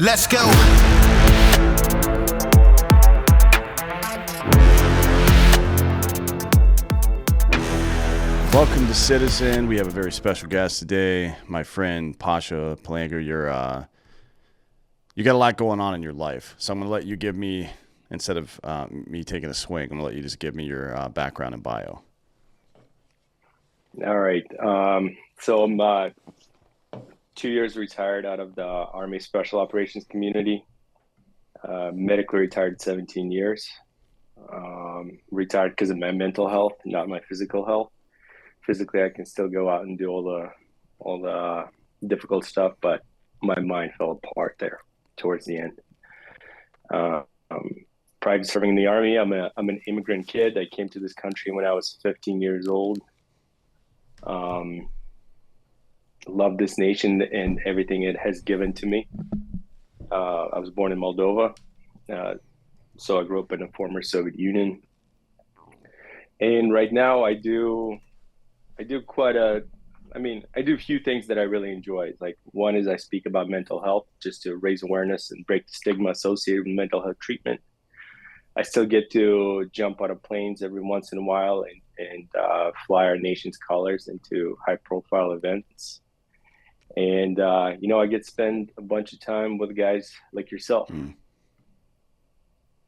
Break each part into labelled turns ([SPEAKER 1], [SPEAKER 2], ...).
[SPEAKER 1] Let's go.
[SPEAKER 2] Welcome to Citizen. We have a very special guest today, my friend Pasha Palanker. You got a lot going on in your life, so I'm going to let you give me, instead of me taking a swing, I'm going to let you just give me your background and bio.
[SPEAKER 3] All right. So I'm 2 years retired out of the Army Special Operations community. Medically retired 17 years. Retired because of my mental health, not my physical health. Physically, I can still go out and do all the difficult stuff, but my mind fell apart there towards the end. Prior to serving in the Army, I'm an immigrant kid. I came to this country when I was 15 years old. Love this nation and everything it has given to me. I was born in Moldova, so I grew up in the former Soviet Union. And right now I do a few things that I really enjoy. Like, one is I speak about mental health just to raise awareness and break the stigma associated with mental health treatment. I still get to jump out of planes every once in a while and fly our nation's colors into high-profile events. And, I get to spend a bunch of time with guys like yourself. Mm.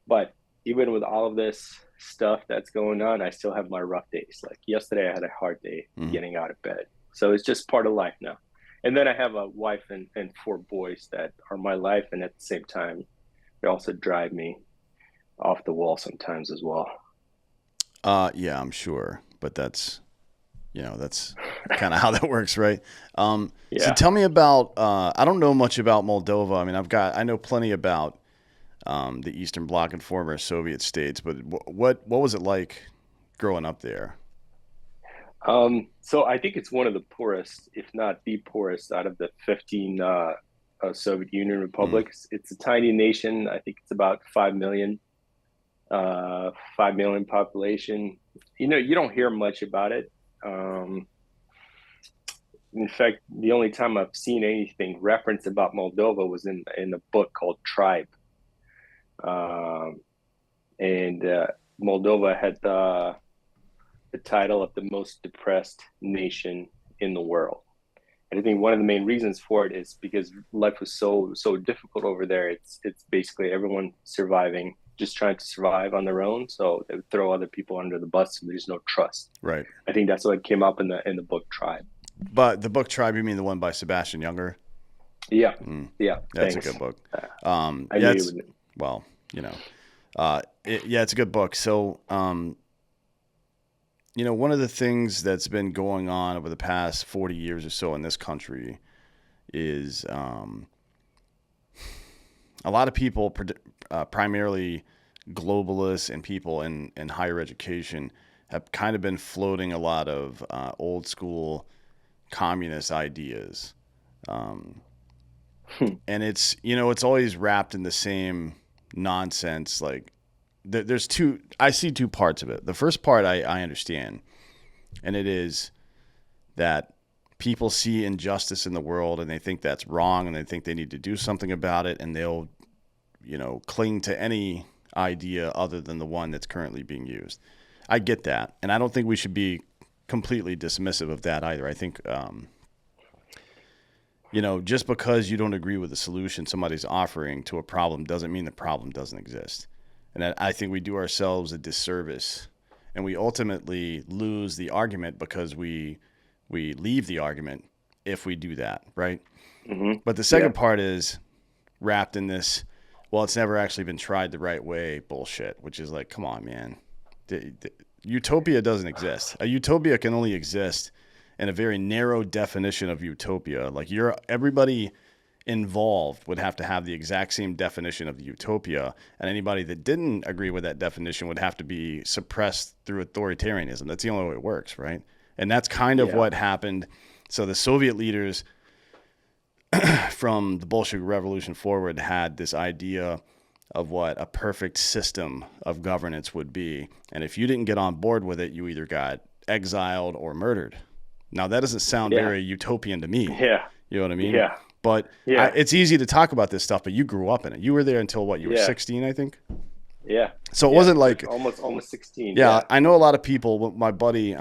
[SPEAKER 3] But even with all of this stuff that's going on, I still have my rough days. Like yesterday, I had a hard day getting out of bed. So it's just part of life now. And then I have a wife and 4 boys that are my life. And at the same time, they also drive me off the wall sometimes as well.
[SPEAKER 2] Yeah, I'm sure. But that's kind of how that works, right? Yeah. So tell me about, I don't know much about Moldova. I mean, I know plenty about the Eastern Bloc and former Soviet states, but what was it like growing up there?
[SPEAKER 3] So I think it's one of the poorest, if not the poorest, out of the 15 Soviet Union republics. It's a tiny nation. I think it's about 5 million population. You don't hear much about it. In fact, the only time I've seen anything referenced about Moldova was in a book called Tribe. Moldova had the title of the most depressed nation in the world. And I think one of the main reasons for it is because life was so difficult over there. It's basically everyone surviving, just trying to survive on their own. So they would throw other people under the bus, so there's no trust.
[SPEAKER 2] Right.
[SPEAKER 3] I think that's what came up in the book Tribe.
[SPEAKER 2] But the book Tribe, you mean the one by Sebastian Junger?
[SPEAKER 3] Yeah. Yeah.
[SPEAKER 2] That's
[SPEAKER 3] Thanks.
[SPEAKER 2] A good book.
[SPEAKER 3] It's
[SPEAKER 2] a good book. So, one of the things that's been going on over the past 40 years or so in this country is a lot of people, primarily globalists and people in higher education, have kind of been floating a lot of old school communist ideas. And it's always wrapped in the same nonsense. Like I see two parts of it. The first part I understand, and it is that people see injustice in the world and they think that's wrong and they think they need to do something about it, and they'll, cling to any idea other than the one that's currently being used. I get that. And I don't think we should be completely dismissive of that either. I think, just because you don't agree with the solution somebody's offering to a problem doesn't mean the problem doesn't exist. And I think we do ourselves a disservice, and we ultimately lose the argument because we leave the argument if we do that, right? Mm-hmm. But the second part is wrapped in this, well, it's never actually been tried the right way bullshit, which is like, come on, man. Utopia doesn't exist. A utopia can only exist in a very narrow definition of utopia. Like everybody involved would have to have the exact same definition of the utopia, and anybody that didn't agree with that definition would have to be suppressed through authoritarianism. That's the only way it works, right? And that's kind of what happened. So the Soviet leaders from the Bolshevik Revolution forward had this idea of what a perfect system of governance would be. And if you didn't get on board with it, you either got exiled or murdered. Now, that doesn't sound very utopian to me.
[SPEAKER 3] Yeah.
[SPEAKER 2] You know what I mean?
[SPEAKER 3] Yeah.
[SPEAKER 2] But
[SPEAKER 3] Yeah.
[SPEAKER 2] it's easy to talk about this stuff, but you grew up in it. You were there until what? You were
[SPEAKER 3] Yeah.
[SPEAKER 2] 16, I think.
[SPEAKER 3] Yeah.
[SPEAKER 2] So it
[SPEAKER 3] Yeah.
[SPEAKER 2] wasn't like,
[SPEAKER 3] Almost 16.
[SPEAKER 2] yeah,
[SPEAKER 3] Yeah.
[SPEAKER 2] I know a lot of people. My buddy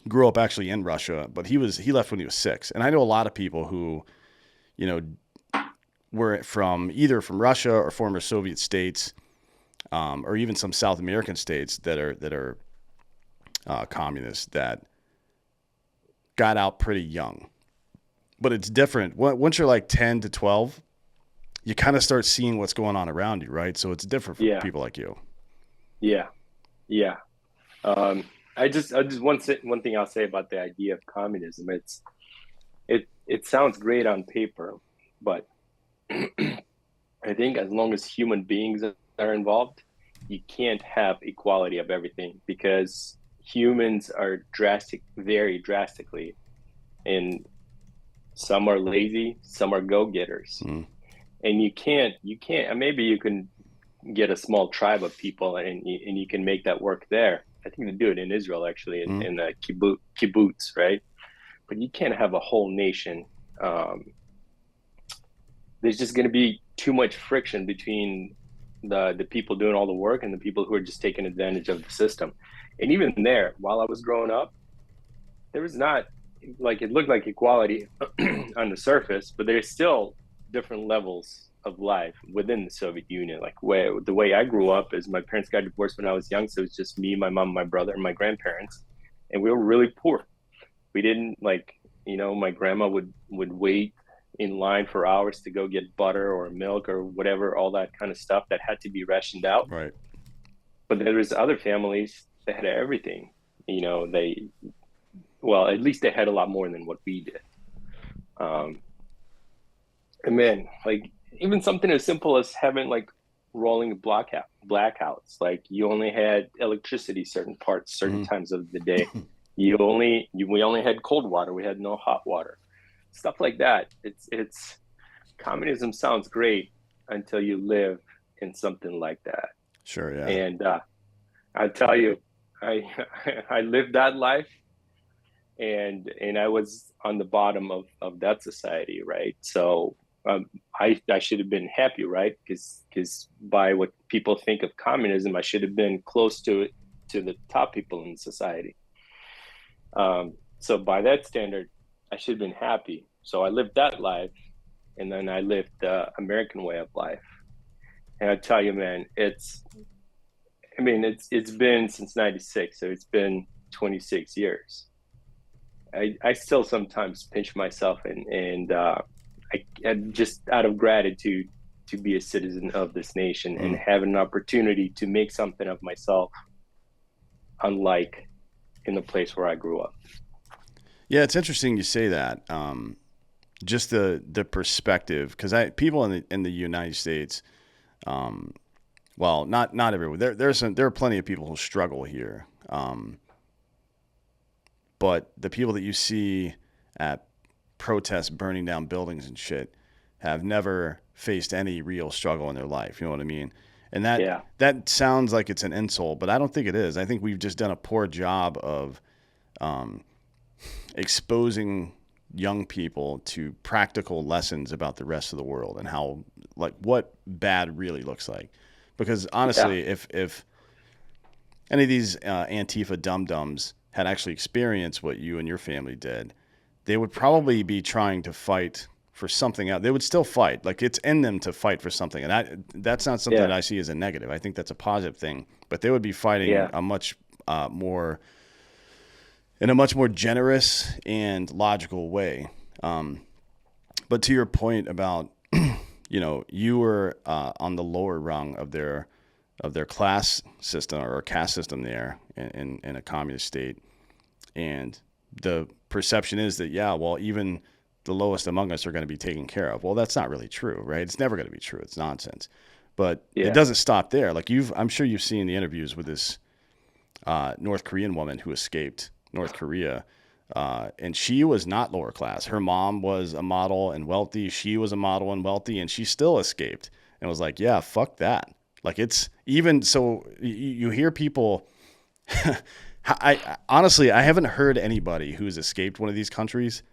[SPEAKER 2] grew up actually in Russia, but he left when he was 6. And I know a lot of people who, you know, were either from Russia or former Soviet states, or even some South American states that are communist that got out pretty young. But it's different. Once you're like 10 to 12, you kind of start seeing what's going on around you, right? So it's different for
[SPEAKER 3] Yeah.
[SPEAKER 2] people like you.
[SPEAKER 3] Yeah. Yeah. Um, I just one thing I'll say about the idea of communism. It sounds great on paper, but I think as long as human beings are involved, you can't have equality of everything because humans are very drastically, and some are lazy, some are go-getters,
[SPEAKER 2] Mm.
[SPEAKER 3] and you can't. Maybe you can get a small tribe of people, and you can make that work there. I think they do it in Israel actually,
[SPEAKER 2] Mm.
[SPEAKER 3] in the kibbutz, right? But you can't have a whole nation. Um, there's just going to be too much friction between the people doing all the work and the people who are just taking advantage of the system. And even there, while I was growing up, there was not, like, it looked like equality on the surface, but there's still different levels of life within the Soviet Union. Like, the way I grew up is my parents got divorced when I was young, so it was just me, my mom, my brother, and my grandparents, and we were really poor. We didn't, like, my grandma would wait in line for hours to go get butter or milk or whatever, all that kind of stuff that had to be rationed out.
[SPEAKER 2] Right.
[SPEAKER 3] But there was other families that had everything. They, well, at least they had a lot more than what we did. Um, and man, like, even something as simple as having, like, rolling blackouts. Like, you only had electricity certain
[SPEAKER 2] Mm-hmm.
[SPEAKER 3] times of the day. We only had cold water. We had no hot water. Stuff like that. It's communism sounds great until you live in something like that.
[SPEAKER 2] Sure. Yeah.
[SPEAKER 3] And I tell you, I I lived that life, and I was on the bottom of that society, right? So I should have been happy, right? Because by what people think of communism, I should have been close to it, to the top people in society. So by that standard, I should have been happy. So I lived that life, and then I lived the American way of life. And I tell you, man, it's been since '96, so it's been 26 years. I still sometimes pinch myself, and just out of gratitude to be a citizen of this nation and
[SPEAKER 2] Mm.
[SPEAKER 3] have an opportunity to make something of myself, unlike in the place where I grew up.
[SPEAKER 2] Yeah, it's interesting you say that. Just the perspective, because people in the United States, um, well, not everywhere. There are plenty of people who struggle here, but the people that you see at protests burning down buildings and shit have never faced any real struggle in their life. You know what I mean? And
[SPEAKER 3] Yeah,
[SPEAKER 2] that sounds like it's an insult, but I don't think it is. I think we've just done a poor job of um, exposing young people to practical lessons about the rest of the world and how, like, what bad really looks like. Because
[SPEAKER 3] yeah,
[SPEAKER 2] honestly, if any of these Antifa dum-dums had actually experienced what you and your family did, they would probably be trying to fight for something else. They would still fight. Like, it's in them to fight for something. And that's not something that
[SPEAKER 3] yeah,
[SPEAKER 2] I see as a negative. I think that's a positive thing. But they would be fighting
[SPEAKER 3] yeah,
[SPEAKER 2] a much more in a much more generous and logical way. But to your point about, you were on the lower rung of their class system or caste system there in a communist state, and the perception is that, yeah, well, even the lowest among us are going to be taken care of. Well, that's not really true, right? It's never going to be true. It's nonsense. But it
[SPEAKER 3] yeah,
[SPEAKER 2] doesn't stop there. Like, I'm sure you've seen the interviews with this North Korean woman who escaped North Korea. And she was not lower class. Her mom was a model and wealthy. She was a model and wealthy, and she still escaped and was like, yeah, fuck that. Like, it's even so you hear people. I honestly, I haven't heard anybody who's escaped one of these countries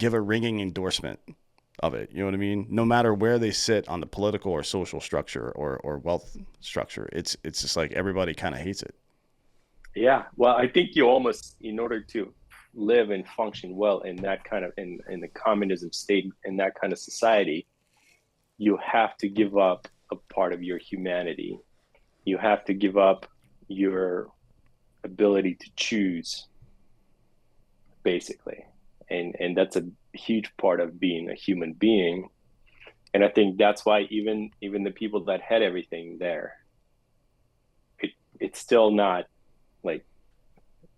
[SPEAKER 2] give a ringing endorsement of it. You know what I mean? No matter where they sit on the political or social structure or wealth structure, it's just like everybody kind of hates it.
[SPEAKER 3] Yeah. Well, I think you almost, in order to live and function well in that kind of in the communism state, in that kind of society, you have to give up a part of your humanity. You have to give up your ability to choose, basically. And that's a huge part of being a human being. And I think that's why even the people that had everything there, it's still not like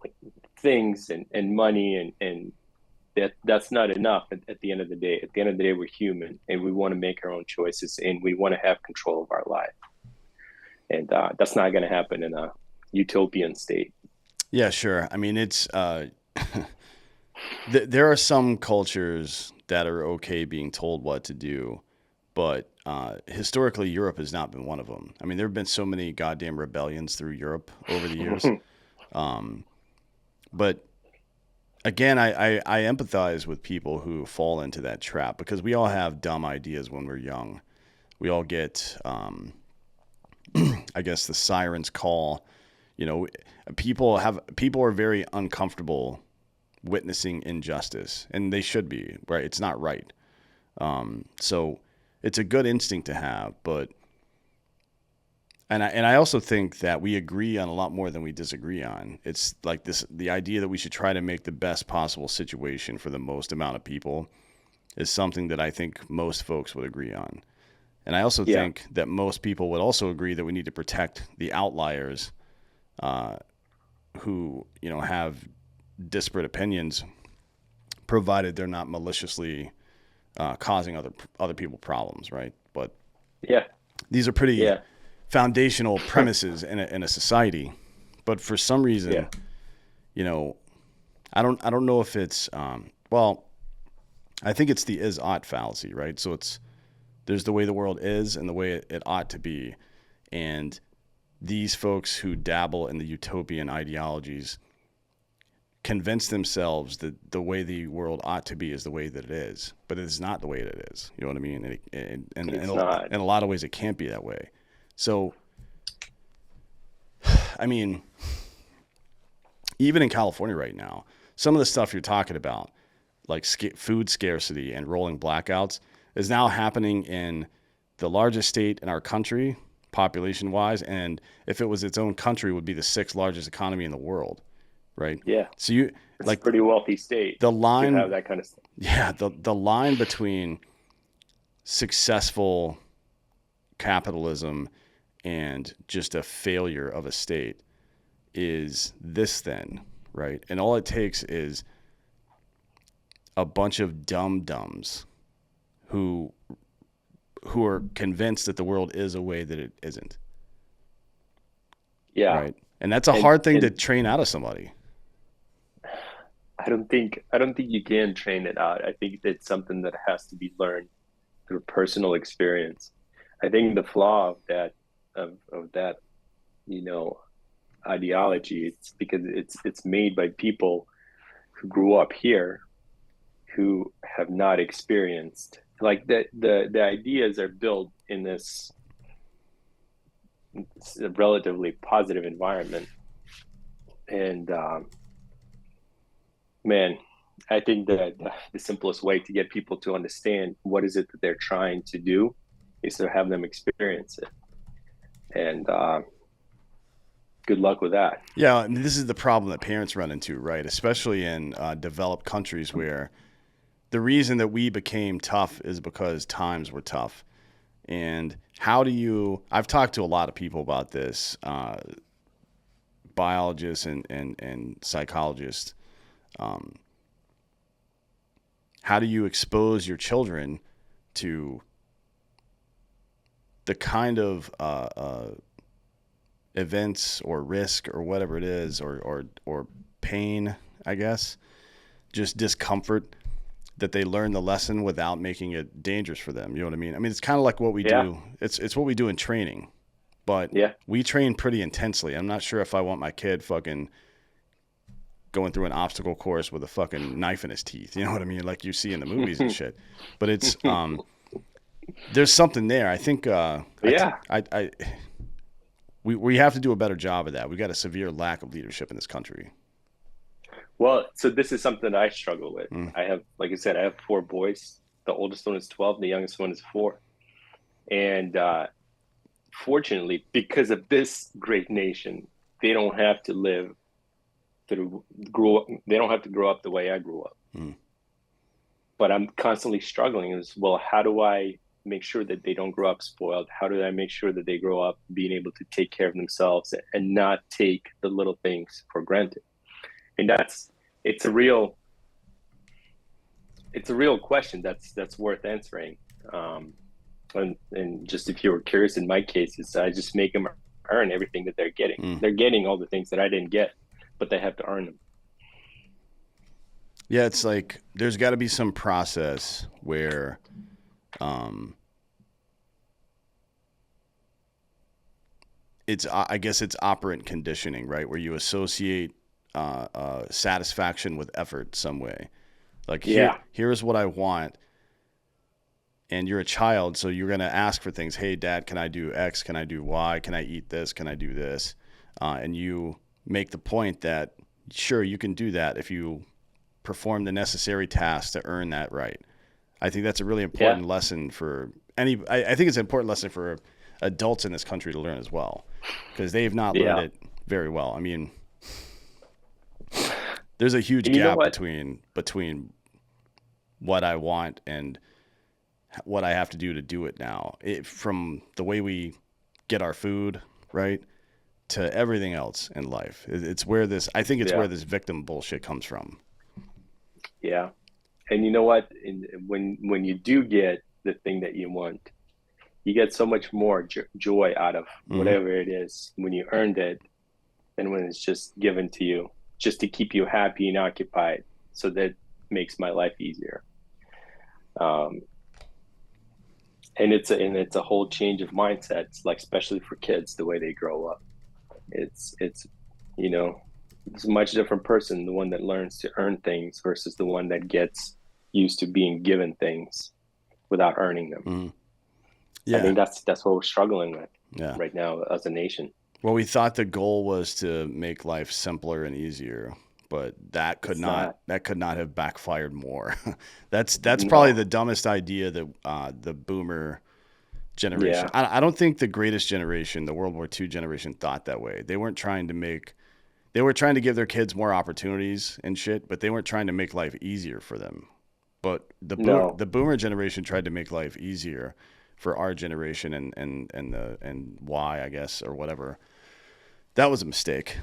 [SPEAKER 3] like things and money and that's not enough at the end of the day. At the end of the day, we're human and we want to make our own choices and we want to have control of our life. And that's not going to happen in a utopian state.
[SPEAKER 2] Yeah, sure. I mean, it's there are some cultures that are okay being told what to do, but historically, Europe has not been one of them. I mean, there have been so many goddamn rebellions through Europe over the years. Um, but again, I empathize with people who fall into that trap because we all have dumb ideas when we're young. We all get, I guess, the siren's call. You know, people are very uncomfortable witnessing injustice, and they should be, right? It's not right. So it's a good instinct to have, but and I also think that we agree on a lot more than we disagree on. It's like the idea that we should try to make the best possible situation for the most amount of people is something that I think most folks would agree on. And I also
[SPEAKER 3] Yeah.
[SPEAKER 2] think that most people would also agree that we need to protect the outliers uh, who, have disparate opinions, provided they're not maliciously causing other people problems, right? But
[SPEAKER 3] Yeah.
[SPEAKER 2] these are pretty
[SPEAKER 3] Yeah.
[SPEAKER 2] foundational premises in a society. But for some reason,
[SPEAKER 3] Yeah.
[SPEAKER 2] you know, I don't know if it's well, I think it's the is ought fallacy, right? So there's the way the world is and the way it ought to be, and these folks who dabble in the utopian ideologies convince themselves that the way the world ought to be is the way that it is, but it is not the way that it is. You know what I mean? And
[SPEAKER 3] It's not.
[SPEAKER 2] in a lot of ways, it can't be that way. So, I mean, even in California right now, some of the stuff you're talking about, like food scarcity and rolling blackouts, is now happening in the largest state in our country, population wise. And if it was its own country, it would be the sixth largest economy in the world, right?
[SPEAKER 3] Yeah.
[SPEAKER 2] So you
[SPEAKER 3] It's a
[SPEAKER 2] like
[SPEAKER 3] pretty wealthy state
[SPEAKER 2] the
[SPEAKER 3] to have
[SPEAKER 2] line,
[SPEAKER 3] that kind of stuff.
[SPEAKER 2] yeah, the line between successful capitalism and just a failure of a state is this thin, right? And all it takes is a bunch of dumb dumbs who are convinced that the world is a way that it isn't,
[SPEAKER 3] Yeah.
[SPEAKER 2] right? And that's a
[SPEAKER 3] And
[SPEAKER 2] hard thing to
[SPEAKER 3] and
[SPEAKER 2] train out of somebody.
[SPEAKER 3] I don't think you can train it out. I think it's something that has to be learned through personal experience. I think the flaw of that, you know, ideology, it's because it's made by people who grew up here who have not experienced like the ideas are built in this relatively positive environment. And man, I think that the simplest way to get people to understand what is it that they're trying to do is to have them experience it. And good luck with that.
[SPEAKER 2] Yeah, I mean, this is the problem that parents run into, right? Especially in developed countries where the reason that we became tough is because times were tough. And I've talked to a lot of people about this, biologists and psychologists. Um, how do you expose your children to the kind of events or risk or whatever it is, or pain, I guess, just discomfort, that they learn the lesson without making it dangerous for them. You know what I mean? I mean, it's kind of like what we
[SPEAKER 3] Yeah.
[SPEAKER 2] do. It's what we do in training, but
[SPEAKER 3] Yeah.
[SPEAKER 2] we train pretty intensely. I'm not sure if I want my kid fucking going through an obstacle course with a fucking knife in his teeth. You know what I mean? Like you see in the movies and shit. But it's there's something there. I think
[SPEAKER 3] Yeah.
[SPEAKER 2] we have to do a better job of that. We got a severe lack of leadership in this country.
[SPEAKER 3] Well, so this is something I struggle with.
[SPEAKER 2] Mm.
[SPEAKER 3] I have, like I said, I have four boys. The oldest one is 12, the youngest one is 4. And fortunately, because of this great nation, they don't have to live grow up. They don't have to grow up the way I grew up.
[SPEAKER 2] Mm.
[SPEAKER 3] But I'm constantly struggling as well. How do I make sure that they don't grow up spoiled? How do I make sure that they grow up being able to take care of themselves and not take the little things for granted? And it's a real question that's worth answering. And just if you were curious, in my case, is I just make them earn everything that they're getting.
[SPEAKER 2] Mm.
[SPEAKER 3] They're getting all the things that I didn't get, but they have to earn them.
[SPEAKER 2] Yeah, it's like there's got to be some process where it's I guess it's operant conditioning, right? Where you associate satisfaction with effort some way. Like
[SPEAKER 3] Yeah.
[SPEAKER 2] here's what I want, and you're a child, so you're gonna ask for things. Hey, Dad, can I do X? Can I do Y? Can I eat this? Can I do this? And you make the point that sure you can do that if you perform the necessary tasks to earn that right. I think that's a really important lesson for any. I think it's an important lesson for adults in this country to learn as well, because they've not learned it very well. I mean, there's a huge gap between what I want and what I have to do it now. From the way we get our food, right, to everything else in life. It's where this. I think it's where this victim bullshit comes from.
[SPEAKER 3] Yeah. And you know what? When you do get the thing that you want, you get so much more joy out of whatever it is when you earned it than when it's just given to you, just to keep you happy and occupied. So that makes my life easier. And it's a whole change of mindsets, like especially for kids, the way they grow up. It's you know, it's a much different person, the one that learns to earn things versus the one that gets used to being given things without earning them.
[SPEAKER 2] Mm. Yeah.
[SPEAKER 3] I think that's what we're struggling with right now as a nation.
[SPEAKER 2] Well, we thought the goal was to make life simpler and easier, but that could not have backfired more. That's probably the dumbest idea that the boomer generation.
[SPEAKER 3] Yeah.
[SPEAKER 2] I don't think the greatest generation, the World War II generation, thought that way. They weren't trying to they were trying to give their kids more opportunities and shit, but they weren't trying to make life easier for them. But the boomer generation tried to make life easier for our generation and Y, I guess, or whatever. That was a mistake.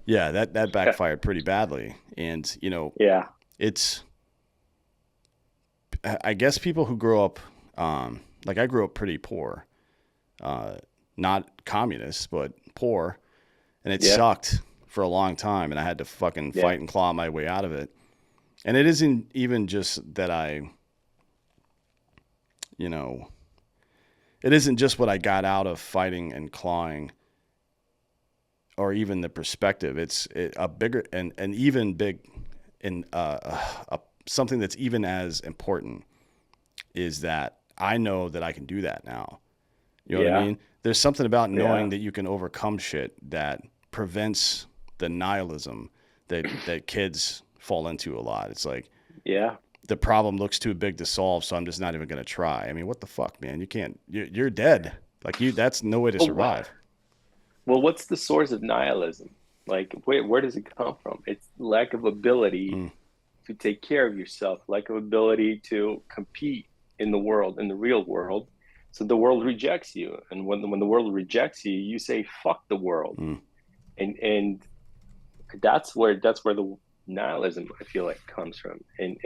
[SPEAKER 2] Yeah, that backfired pretty badly. And, you know, it's, I guess people who grow up, like I grew up pretty poor, not communist, but poor. And it sucked for a long time. And I had to fucking fight and claw my way out of it. And it isn't even just that it isn't just what I got out of fighting and clawing, or even the perspective. It's a bigger and even big, and something that's even as important is that I know that I can do that now. You know what I mean? There's something about knowing that you can overcome shit that prevents the nihilism that kids fall into a lot. It's like, the problem looks too big to solve, so I'm just not even going to try. I mean, what the fuck, man? You can't. You're dead. Like that's no way to survive.
[SPEAKER 3] Well, what's the source of nihilism? Like, where does it come from? It's lack of ability to take care of yourself, lack of ability to compete in the world, in the real world. So the world rejects you, and when the world rejects you, you say "fuck the world," and that's where the nihilism, I feel like, comes from. And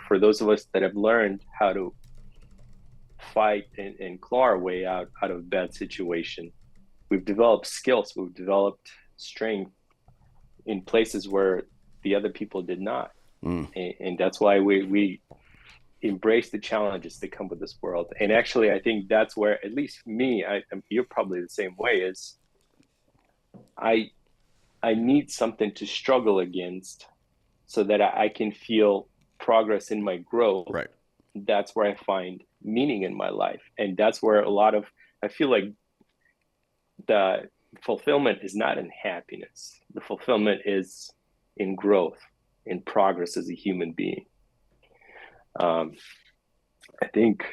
[SPEAKER 3] for those of us that have learned how to fight and claw our way out of a bad situation, we've developed skills, we've developed strength in places where the other people did not. And that's why we embrace the challenges that come with this world. And actually, I think that's where, at least me, you're probably the same way, is I I need something to struggle against so that I can feel progress in my growth.
[SPEAKER 2] Right.
[SPEAKER 3] That's where I find meaning in my life. And that's where a lot of, I feel like the fulfillment is not in happiness. The fulfillment is in growth, in progress as a human being. Um, I think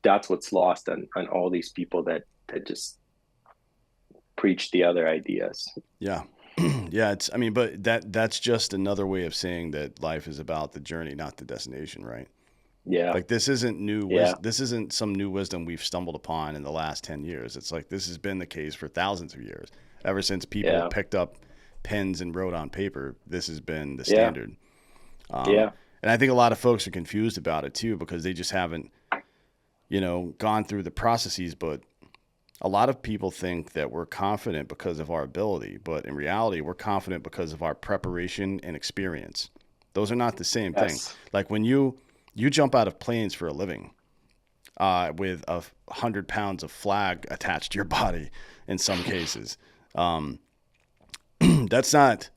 [SPEAKER 3] that's what's lost on all these people that just preach the other ideas.
[SPEAKER 2] Yeah. Yeah, I mean, but that's just another way of saying that life is about the journey, not the destination, right?
[SPEAKER 3] Yeah,
[SPEAKER 2] Like this isn't
[SPEAKER 3] yeah,
[SPEAKER 2] this isn't some new wisdom we've stumbled upon in the last 10 years. It's like this has been the case for thousands of years. Ever since people
[SPEAKER 3] yeah,
[SPEAKER 2] picked up pens and wrote on paper, this has been the
[SPEAKER 3] yeah,
[SPEAKER 2] standard.
[SPEAKER 3] yeah.
[SPEAKER 2] And I think a lot of folks are confused about it too because they just haven't, gone through the processes. But a lot of people think that we're confident because of our ability, but in reality, we're confident because of our preparation and experience. Those are not the same thing.
[SPEAKER 3] Yes.
[SPEAKER 2] Like when you jump out of planes for a living with 100 pounds of flag attached to your body, in some cases, that's not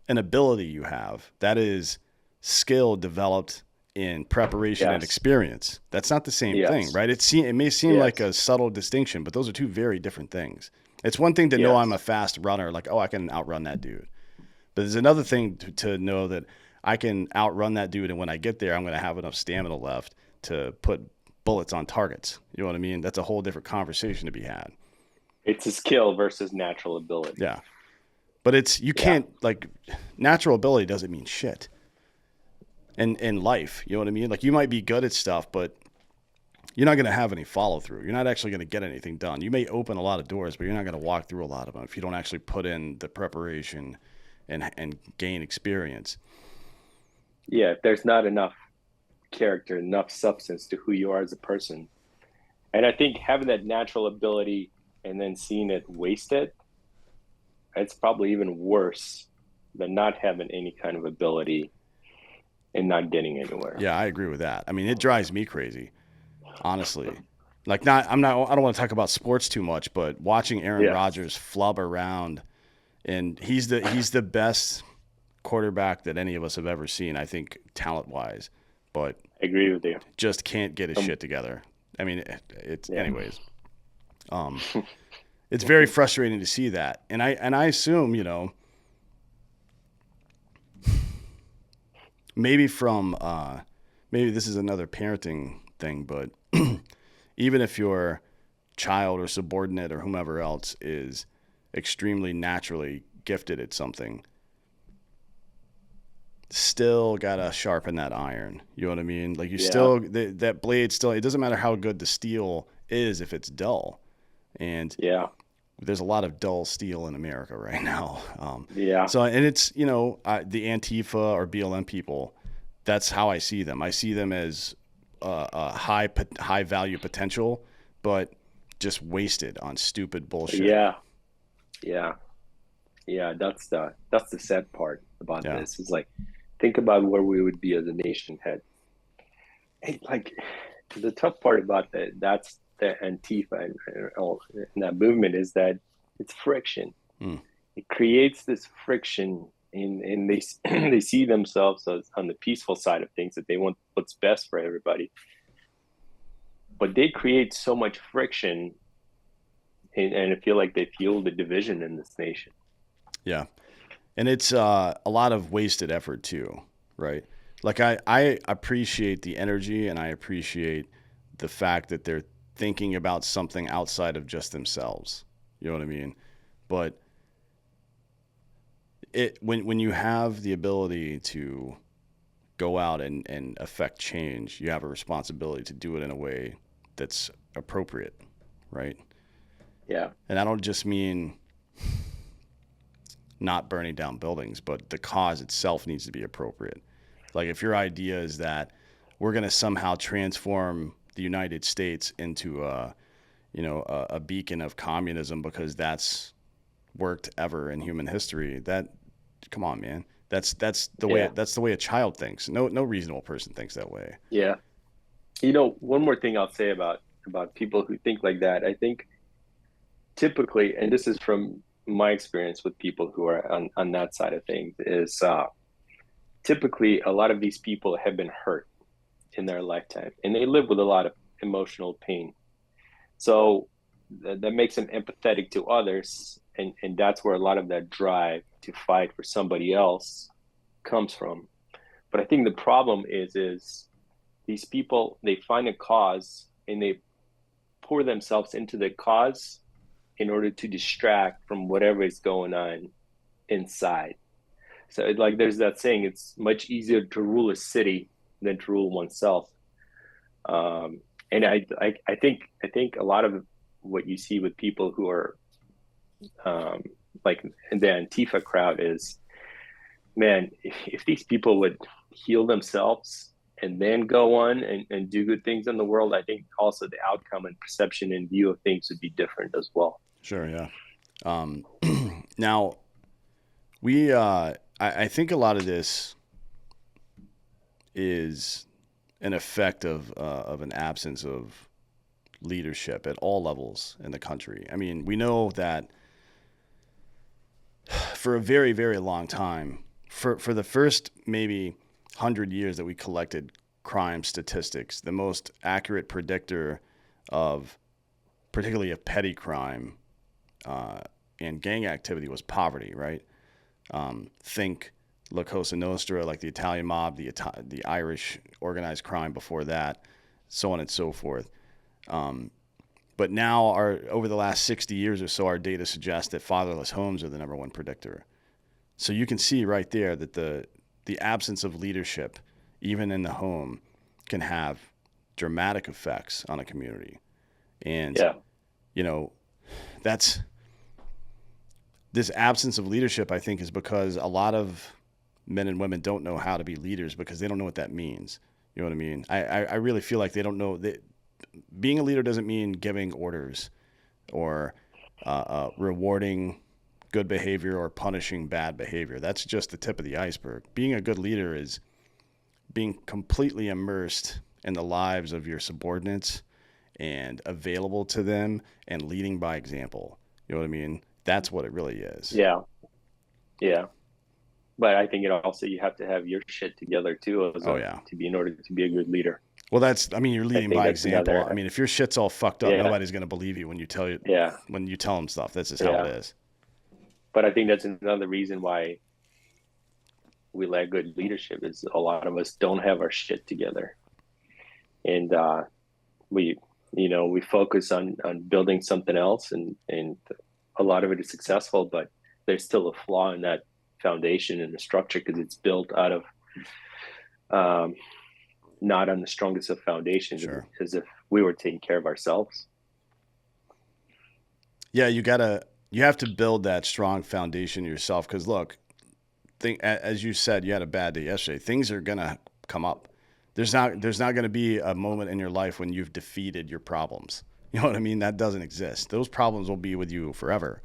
[SPEAKER 2] an ability you have. That is skill developed in preparation and
[SPEAKER 3] Yes.
[SPEAKER 2] experience. That's not the same thing,
[SPEAKER 3] Yes.
[SPEAKER 2] right? It may seem like
[SPEAKER 3] Yes.
[SPEAKER 2] a subtle distinction, but those are two very different things. It's one thing to know I'm a
[SPEAKER 3] Yes.
[SPEAKER 2] fast runner, like, oh, I can outrun that dude. But there's another thing to know that I can outrun that dude, and when I get there, I'm going to have enough stamina left to put bullets on targets. You know what I mean? That's a whole different conversation to be had.
[SPEAKER 3] It's a skill versus natural ability.
[SPEAKER 2] Yeah. But you
[SPEAKER 3] Yeah.
[SPEAKER 2] can't, like, natural ability doesn't mean shit. In life, you know what I mean? Like, you might be good at stuff, but you're not going to have any follow through. You're not actually going to get anything done. You may open a lot of doors, but you're not going to walk through a lot of them if you don't actually put in the preparation and gain experience.
[SPEAKER 3] Yeah. If there's not enough character, enough substance to who you are as a person. And I think having that natural ability and then seeing it wasted, it's probably even worse than not having any kind of ability and not getting anywhere.
[SPEAKER 2] Yeah, I agree with that. I mean, it drives me crazy, honestly. Like, I don't want to talk about sports too much, but watching Aaron
[SPEAKER 3] Yeah.
[SPEAKER 2] Rodgers flub around, and he's the best quarterback that any of us have ever seen, I think, talent wise, but
[SPEAKER 3] I agree with you.
[SPEAKER 2] just can't get his
[SPEAKER 3] Um,
[SPEAKER 2] shit together. I mean, it's
[SPEAKER 3] yeah.
[SPEAKER 2] anyways. It's very frustrating to see that, and I assume maybe from maybe this is another parenting thing, but even if your child or subordinate or whomever else is extremely naturally gifted at something, still gotta sharpen that iron. You know what I mean? Like you
[SPEAKER 3] Yeah.
[SPEAKER 2] still that blade still. It doesn't matter how good the steel is if it's dull, and
[SPEAKER 3] Yeah.
[SPEAKER 2] there's a lot of dull steel in America right now.
[SPEAKER 3] Yeah.
[SPEAKER 2] So and it's the Antifa or BLM people. That's how I see them. I see them as high value potential, but just wasted on stupid bullshit.
[SPEAKER 3] Yeah. Yeah. Yeah. That's the sad part about
[SPEAKER 2] Yeah.
[SPEAKER 3] this. Is like think about where we would be as a nation had like the tough part about that's the Antifa and that movement is that it's friction.
[SPEAKER 2] Mm.
[SPEAKER 3] It creates this friction and they they see themselves as on the peaceful side of things that they want what's best for everybody. But they create so much friction and I feel like they fuel the division in this nation.
[SPEAKER 2] Yeah. And it's a lot of wasted effort too, right? Like I appreciate the energy and I appreciate the fact that they're thinking about something outside of just themselves. You know what I mean? But when you have the ability to go out and affect change, you have a responsibility to do it in a way that's appropriate, right?
[SPEAKER 3] Yeah.
[SPEAKER 2] And I don't just mean not burning down buildings, but the cause itself needs to be appropriate. Like if your idea is that we're going to somehow transform the United States into a beacon of communism because that's worked ever in human history, that come on, man.
[SPEAKER 3] Yeah.
[SPEAKER 2] That's the way a child thinks. No reasonable person thinks that way.
[SPEAKER 3] Yeah. One more thing I'll say about people who think like that. I think typically, and this is from my experience with people who are on that side of things is typically a lot of these people have been hurt in their lifetime and they live with a lot of emotional pain. So that makes them empathetic to others. And that's where a lot of that drive to fight for somebody else comes from. But I think the problem is these people, they find a cause and they pour themselves into the cause in order to distract from whatever is going on inside. So like there's that saying, it's much easier to rule a city than to rule oneself. And I think a lot of what you see with people who are like in the Antifa crowd is, man, if these people would heal themselves and then go on and do good things in the world, I think also the outcome and perception and view of things would be different as well.
[SPEAKER 2] Sure, yeah. Um, now, I think a lot of this is an effect of an absence of leadership at all levels in the country. I mean, we know that for a very, very long time, for the first maybe 100 years that we collected crime statistics, the most accurate predictor of particularly of petty crime uh, and gang activity was poverty, right? Think La Cosa Nostra, like the Italian mob, the Irish organized crime before that, so on and so forth. Um, but now, over the last 60 years or so, our data suggests that fatherless homes are the number one predictor. So you can see right there that the absence of leadership, even in the home, can have dramatic effects on a community. And
[SPEAKER 3] Yeah.
[SPEAKER 2] you know, that's this absence of leadership, I think, is because a lot of men and women don't know how to be leaders because they don't know what that means. You know what I mean? I really feel like they don't know that being a leader doesn't mean giving orders or rewarding good behavior or punishing bad behavior. That's just the tip of the iceberg. Being a good leader is being completely immersed in the lives of your subordinates and available to them and leading by example. You know what I mean? That's what it really is.
[SPEAKER 3] Yeah. Yeah. But I think it also, you have to have your shit together too as
[SPEAKER 2] Oh
[SPEAKER 3] a
[SPEAKER 2] yeah.
[SPEAKER 3] to be in order to be a good leader.
[SPEAKER 2] Well, I mean, you're
[SPEAKER 3] I
[SPEAKER 2] leading
[SPEAKER 3] think
[SPEAKER 2] by
[SPEAKER 3] that's
[SPEAKER 2] example. I
[SPEAKER 3] another.
[SPEAKER 2] mean, if your shit's all fucked up,
[SPEAKER 3] Yeah.
[SPEAKER 2] nobody's going to believe you
[SPEAKER 3] Yeah.
[SPEAKER 2] when you tell them stuff. That's just how it
[SPEAKER 3] Yeah.
[SPEAKER 2] is.
[SPEAKER 3] But I think that's another reason why we lack good leadership is a lot of us don't have our shit together. And we we focus on building something else, and a lot of it is successful, but there's still a flaw in that foundation and the structure because it's built out of um, not on the strongest of foundations,
[SPEAKER 2] Sure.
[SPEAKER 3] as if we were taking care of ourselves.
[SPEAKER 2] Yeah, you have to build that strong foundation yourself because look, as you said, you had a bad day yesterday. Things are going to come up. There's not going to be a moment in your life when you've defeated your problems. You know what I mean? That doesn't exist. Those problems will be with you forever.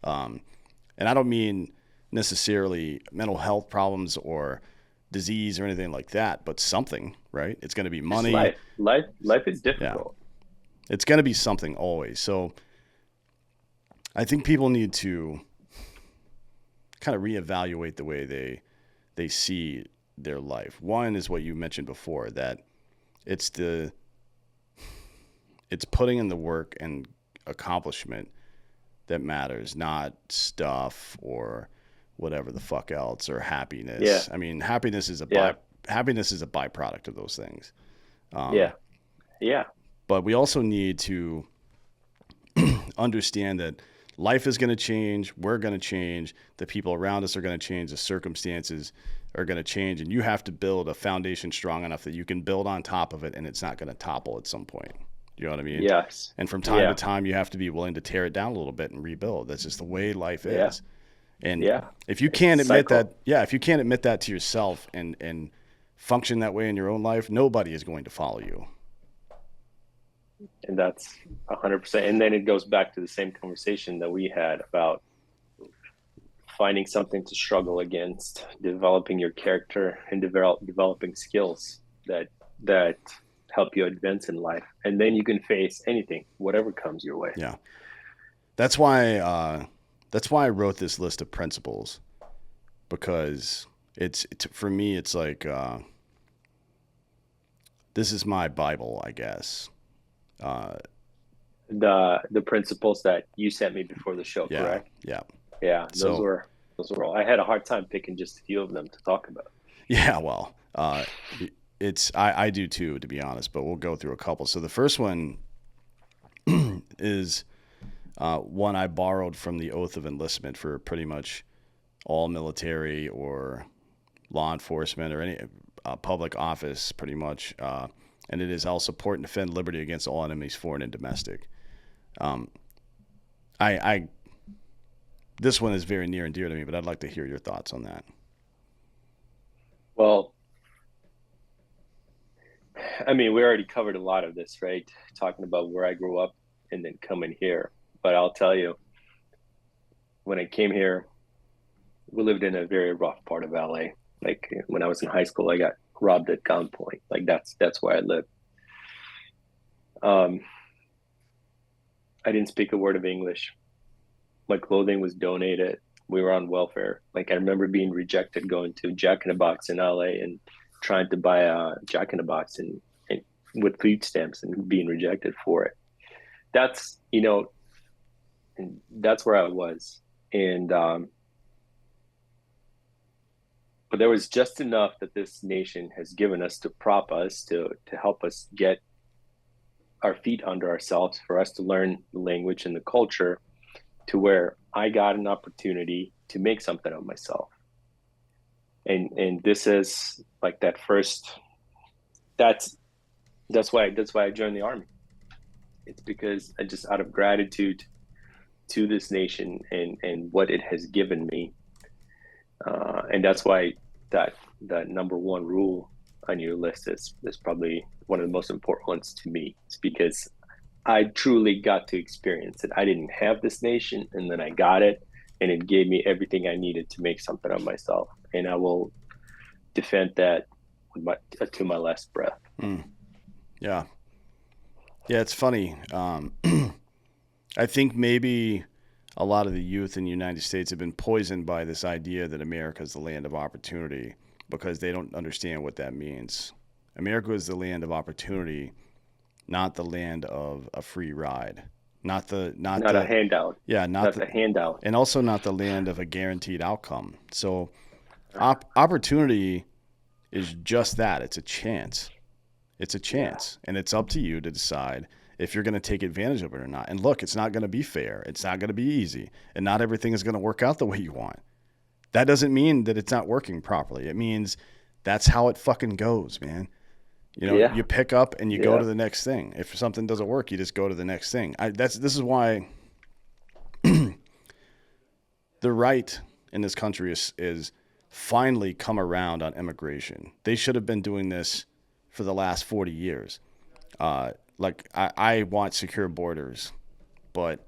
[SPEAKER 2] Um, and I don't mean necessarily mental health problems or disease or anything like that, but something, right? It's going to be
[SPEAKER 3] Just
[SPEAKER 2] money.
[SPEAKER 3] life is
[SPEAKER 2] Yeah.
[SPEAKER 3] difficult.
[SPEAKER 2] It's going to be something always. So I think people need to kind of reevaluate the way they see their life. One is what you mentioned before, that it's the it's putting in the work and accomplishment that matters, not stuff or whatever the fuck else or
[SPEAKER 3] Yeah.
[SPEAKER 2] happiness. I mean,
[SPEAKER 3] Yeah.
[SPEAKER 2] happiness is a byproduct of those things.
[SPEAKER 3] Yeah. Yeah.
[SPEAKER 2] But we also need to understand that life is going to change. We're going to change. The people around us are going to change. The circumstances are going to change. And you have to build a foundation strong enough that you can build on top of it and it's not going to topple at some point. You know what I mean?
[SPEAKER 3] Yes.
[SPEAKER 2] And from time to
[SPEAKER 3] Yeah.
[SPEAKER 2] time, you have to be willing to tear it down a little bit and rebuild. That's just the way life
[SPEAKER 3] Yeah.
[SPEAKER 2] is. And
[SPEAKER 3] Yeah.
[SPEAKER 2] if you
[SPEAKER 3] It's a
[SPEAKER 2] can't admit
[SPEAKER 3] cycle.
[SPEAKER 2] that, yeah, if you can't admit that to yourself and function that way in your own life, nobody is going to follow you.
[SPEAKER 3] And that's 100%. And then it goes back to the same conversation that we had about finding something to struggle against, developing your character, and developing skills that help you advance in life. And then you can face anything, whatever comes your way.
[SPEAKER 2] Yeah. That's why that's why I wrote this list of principles, because for me it's like this is my Bible, I guess. Uh,
[SPEAKER 3] The principles that you sent me before the show,
[SPEAKER 2] yeah,
[SPEAKER 3] correct?
[SPEAKER 2] yeah.
[SPEAKER 3] Yeah,
[SPEAKER 2] So
[SPEAKER 3] those were all. I had a hard time picking just a few of them to talk about.
[SPEAKER 2] yeah, well, it's I do too, to be honest. But we'll go through a couple. So the first one is one I borrowed from the Oath of Enlistment for pretty much all military or law enforcement or any public office, pretty much. And it is, I'll support and defend liberty against all enemies, foreign and domestic. Um, I this one is very near and dear to me, but I'd like to hear your thoughts on that.
[SPEAKER 3] Well, I mean, we already covered a lot of this, right? Talking about where I grew up and then coming here. But I'll tell you, when I came here, we lived in a very rough part of LA. Like when I was in high school, I got robbed at gunpoint. Like that's where I lived. Um, I didn't speak a word of English. My clothing was donated. We were on welfare. Like I remember being rejected going to Jack in the Box in LA and trying to buy a Jack in the Box and with food stamps and being rejected for it. That's and that's where I was. And but there was just enough that this nation has given us to prop us to help us get our feet under ourselves, for us to learn the language and the culture, to where I got an opportunity to make something of myself. And this is like that first. That's that's why I joined the army. It's because I just, out of gratitude to this nation and what it has given me, and that's why that number one rule on your list is probably one of the most important ones to me. It's because I truly got to experience it. I didn't have this nation, and then I got it, and it gave me everything I needed to make something of myself. And I will defend that to my last breath.
[SPEAKER 2] Mm. Yeah. Yeah, it's funny. I think maybe a lot of the youth in the United States have been poisoned by this idea that America is the land of opportunity, because they don't understand what that means. America is the land of opportunity, not the land of a free ride. Not
[SPEAKER 3] Not a handout.
[SPEAKER 2] yeah,
[SPEAKER 3] Not the handout.
[SPEAKER 2] and also not the land of a guaranteed outcome. So opportunity is just that. It's a chance. It's a chance, and it's up to you to decide if you're going to take advantage of it or not. And look, it's not going to be fair. It's not going to be easy, and not everything is going to work out the way you want. That doesn't mean that it's not working properly. It means that's how it fucking goes, man. You know, you pick up and you go to the next thing. If something doesn't work, you just go to the next thing. This is why the right in this country is finally come around on immigration. They should have been doing this for the last 40 years. I want secure borders, but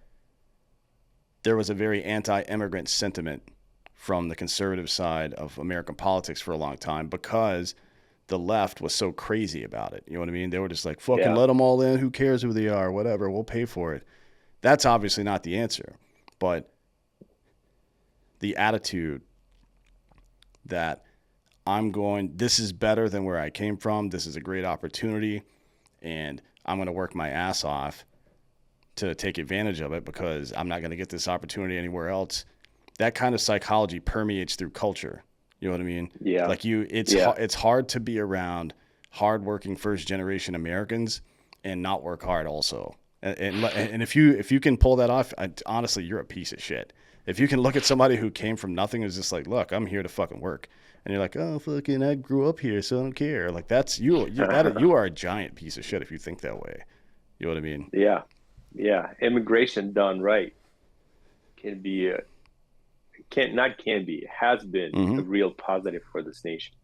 [SPEAKER 2] there was a very anti-immigrant sentiment from the conservative side of American politics for a long time, because the left was so crazy about it. You know what I mean? They were just like, fucking let them all in. Who cares who they are? Whatever. We'll pay for it. That's obviously not the answer. But the attitude that this is better than where I came from. This is a great opportunity, and I'm going to work my ass off to take advantage of it because I'm not going to get this opportunity anywhere else. That kind of psychology permeates through culture. You know what I mean?
[SPEAKER 3] Yeah.
[SPEAKER 2] Like it's hard to be around hardworking first generation Americans and not work hard also. And if you can pull that off, honestly, you're a piece of shit. If you can look at somebody who came from nothing and is just like, look, I'm here to fucking work. And you're like, oh, fucking, I grew up here, so I don't care. Like, that's you. You are a giant piece of shit if you think that way. You know what I mean?
[SPEAKER 3] Yeah. Yeah. Immigration done right can be has been a real positive for this nation.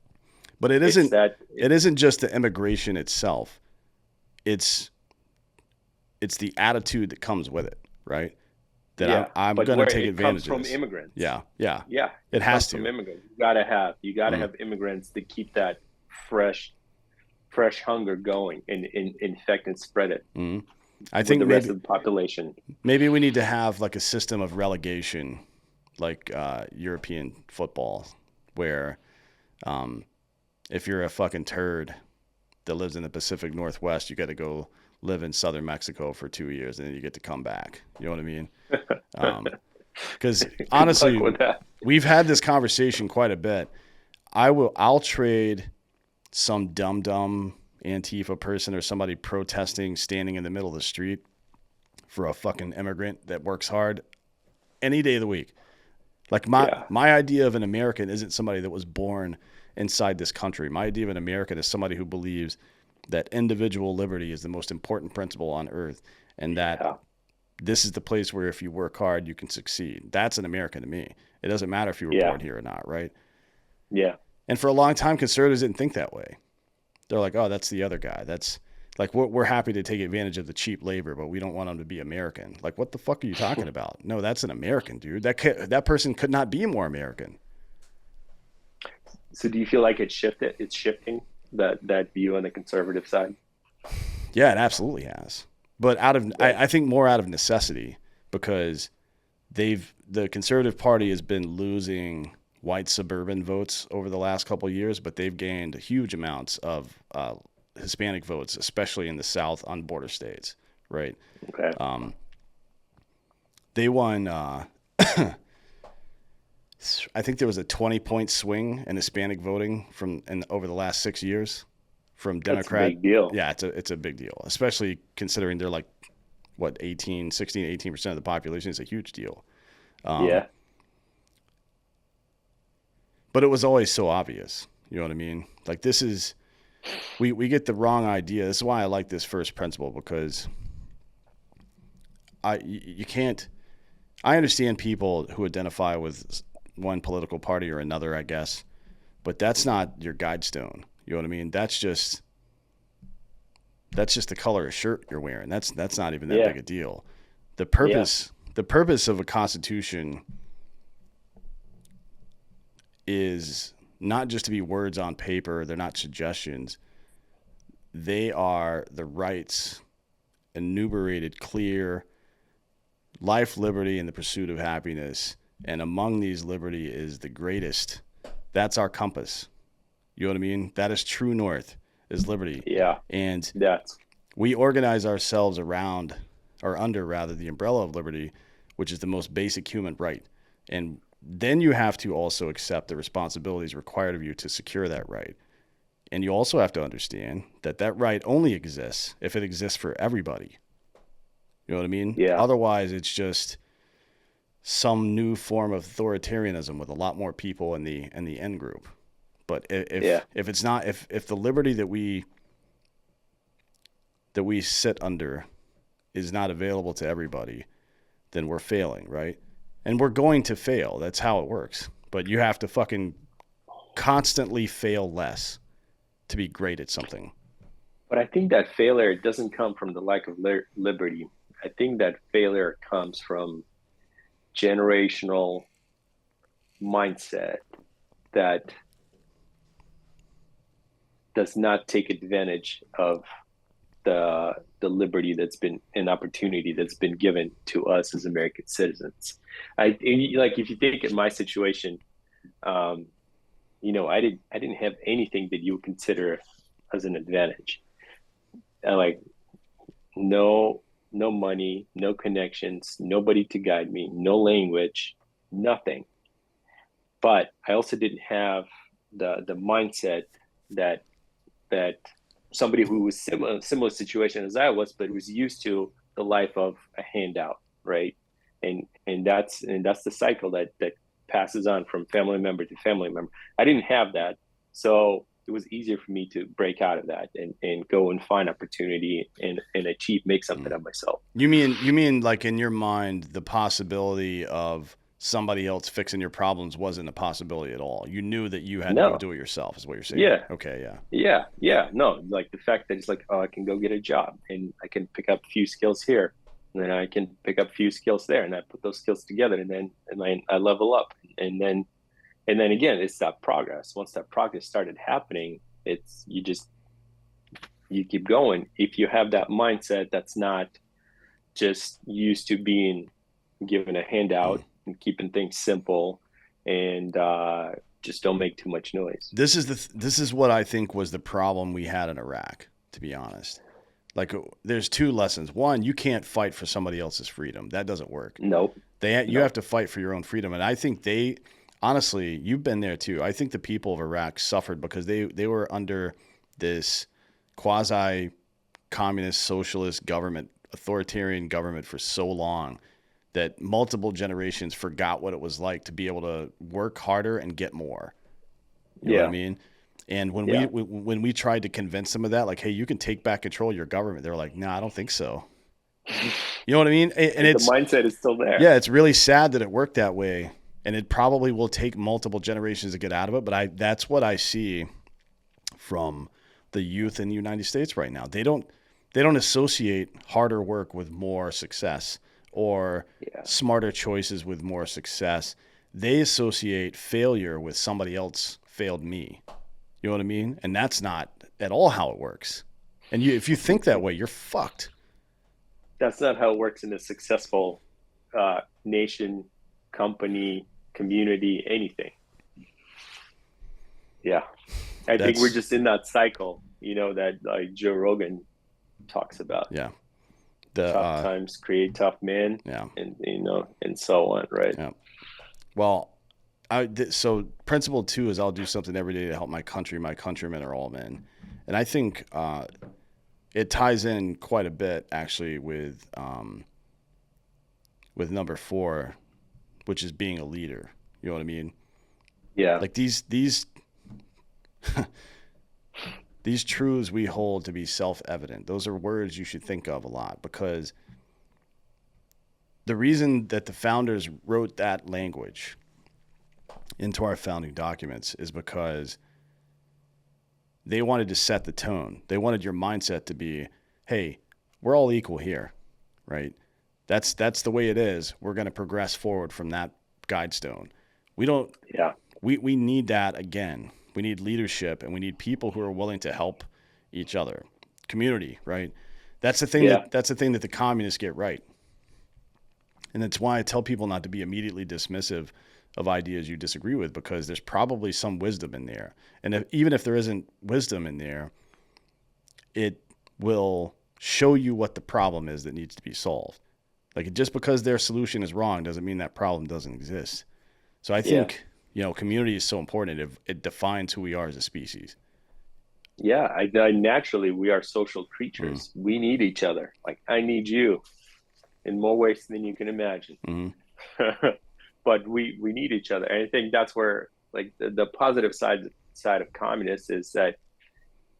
[SPEAKER 2] But it isn't just the immigration itself. It's the attitude that comes with it, right? That I'm going to take advantage of.
[SPEAKER 3] It comes from immigrants.
[SPEAKER 2] Yeah.
[SPEAKER 3] It
[SPEAKER 2] has to.
[SPEAKER 3] From immigrants. You gotta have immigrants to keep that fresh hunger going and infect and spread it.
[SPEAKER 2] I think
[SPEAKER 3] the rest of the population.
[SPEAKER 2] Maybe we need to have like a system of relegation like European football, where if you're a fucking turd that lives in the Pacific Northwest, you got to go live in southern Mexico for 2 years and then you get to come back. You know what I mean? Because
[SPEAKER 3] Good luck
[SPEAKER 2] honestly,
[SPEAKER 3] with that.
[SPEAKER 2] we've had this conversation quite a bit. I'll trade some dumb Antifa person or somebody protesting standing in the middle of the street for a fucking immigrant that works hard any day of the week. Like my idea of an American isn't somebody that was born inside this country. My idea of an American is somebody who believes that individual liberty is the most important principle on earth, and that this is the place where if you work hard, you can succeed. That's an American to me. It doesn't matter if you were born here or not, right?
[SPEAKER 3] Yeah.
[SPEAKER 2] And for a long time, conservatives didn't think that way. They're like, oh, that's the other guy. That's like, we're happy to take advantage of the cheap labor, but we don't want them to be American. Like, what the fuck are you talking about? No, that's an American, dude. That person could not be more American.
[SPEAKER 3] So do you feel like it's shifted? It's shifting that view on the conservative side?
[SPEAKER 2] Yeah, it absolutely has. But I think more out of necessity, because the Conservative Party has been losing white suburban votes over the last couple of years, but they've gained huge amounts of Hispanic votes, especially in the South on border states, right?
[SPEAKER 3] Okay.
[SPEAKER 2] They won, I think there was a 20-point swing in Hispanic voting over the last 6 years from Democrat.
[SPEAKER 3] That's a big deal.
[SPEAKER 2] Yeah, it's a big deal, especially considering they're like, what, 18% of the population. Is a huge deal.
[SPEAKER 3] Yeah.
[SPEAKER 2] But it was always so obvious. You know what I mean? Like, this is, we get the wrong idea. This is why I like this first principle, because you can't, I understand people who identify with one political party or another, I guess, but that's not your guidestone. You know what I mean? That's just the color of shirt you're wearing. That's not even that big a deal. The purpose of a constitution is not just to be words on paper. They're not suggestions. They are the rights enumerated, clear, life, liberty, and the pursuit of happiness. And among these, liberty is the greatest. That's our compass. You know what I mean? That is true north, is liberty.
[SPEAKER 3] Yeah.
[SPEAKER 2] And
[SPEAKER 3] That's
[SPEAKER 2] we organize ourselves around, or under rather, the umbrella of liberty, which is the most basic human right. And then you have to also accept the responsibilities required of you to secure that right. And you also have to understand that that right only exists if it exists for everybody. You know what I mean?
[SPEAKER 3] Yeah.
[SPEAKER 2] Otherwise, it's just some new form of authoritarianism with a lot more people in the end group. But if it's not, if the liberty that we sit under is not available to everybody, then we're failing, right? And we're going to fail. That's how it works. But you have to fucking constantly fail less to be great at something.
[SPEAKER 3] But I think that failure doesn't come from the lack of liberty. I think that failure comes from generational mindset that does not take advantage of the liberty that's been an opportunity that's been given to us as American citizens. Like if you think in my situation, I didn't have anything that you would consider as an advantage. Like no money, no connections, nobody to guide me, no language, nothing. But I also didn't have the mindset that somebody who was similar situation as I was, but was used to the life of a handout, right? And that's the cycle that passes on from family member to family member. I didn't have that, so it was easier for me to break out of that and go and find opportunity and make something of myself.
[SPEAKER 2] You mean like in your mind, the possibility of somebody else fixing your problems wasn't a possibility at all. You knew that you had to go do it yourself, is what you're saying.
[SPEAKER 3] Yeah.
[SPEAKER 2] Okay. Yeah.
[SPEAKER 3] Yeah. No, like the fact that it's like, oh, I can go get a job and I can pick up a few skills here, and then I can pick up a few skills there, and I put those skills together, and then I level up, and then again, it's that progress. Once that progress started happening, it's you keep going. If you have that mindset that's not just used to being given a handout and keeping things simple, and just don't make too much noise.
[SPEAKER 2] This is what I think was the problem we had in Iraq, to be honest. Like, there's two lessons. One, you can't fight for somebody else's freedom. That doesn't work.
[SPEAKER 3] Nope.
[SPEAKER 2] You have
[SPEAKER 3] Nope.
[SPEAKER 2] to fight for your own freedom. And I think honestly, you've been there too. I think the people of Iraq suffered because they were under this quasi communist socialist government, authoritarian government for so long that multiple generations forgot what it was like to be able to work harder and get more. You know what I
[SPEAKER 3] Yeah.
[SPEAKER 2] mean? And
[SPEAKER 3] Yeah.
[SPEAKER 2] when we tried to convince them of that, like, hey, you can take back control of your government, they're like, no, I don't think so. You know what I mean? And
[SPEAKER 3] The mindset is still there.
[SPEAKER 2] yeah, it's really sad that it worked that way, and it probably will take multiple generations to get out of it. But that's what I see from the youth in the United States right now. They don't associate harder work with more success or
[SPEAKER 3] Yeah.
[SPEAKER 2] smarter choices with more success. They associate failure with somebody else failed me. You know what I mean? And that's not at all how it works. And if you think that way, you're fucked.
[SPEAKER 3] That's not how it works in a successful nation, company, community, anything. Yeah. I think we're
[SPEAKER 2] That's
[SPEAKER 3] just in that cycle, that like Joe Rogan talks about.
[SPEAKER 2] yeah.
[SPEAKER 3] Tough times create tough men,
[SPEAKER 2] Yeah.
[SPEAKER 3] and and so on, right?
[SPEAKER 2] Yeah. Well, so principle 2 is I'll do something every day to help my country. My countrymen are all men, and I think it ties in quite a bit actually with number 4, which is being a leader. You know what I mean?
[SPEAKER 3] Yeah.
[SPEAKER 2] Like these these truths we hold to be self-evident. Those are words you should think of a lot, because the reason that the founders wrote that language into our founding documents is because they wanted to set the tone. They wanted your mindset to be, hey, we're all equal here, right? That's the way it is. We're going to progress forward from that guidestone. We don't
[SPEAKER 3] Yeah.
[SPEAKER 2] we need that again. We need leadership, and we need people who are willing to help each other. Community, right? That's the thing
[SPEAKER 3] Yeah.
[SPEAKER 2] that's the thing that the communists get right. And that's why I tell people not to be immediately dismissive of ideas you disagree with, because there's probably some wisdom in there. And even if there isn't wisdom in there, it will show you what the problem is that needs to be solved. Like, just because their solution is wrong doesn't mean that problem doesn't exist. So I
[SPEAKER 3] Yeah.
[SPEAKER 2] think, community is so important. It defines who we are as a species.
[SPEAKER 3] Yeah. I naturally, we are social
[SPEAKER 2] Mm-hmm.
[SPEAKER 3] creatures. We need each other. Like, I need you in more ways than you can imagine.
[SPEAKER 2] Mm-hmm.
[SPEAKER 3] But we need each other. And I think that's where, like, the positive side of communists is that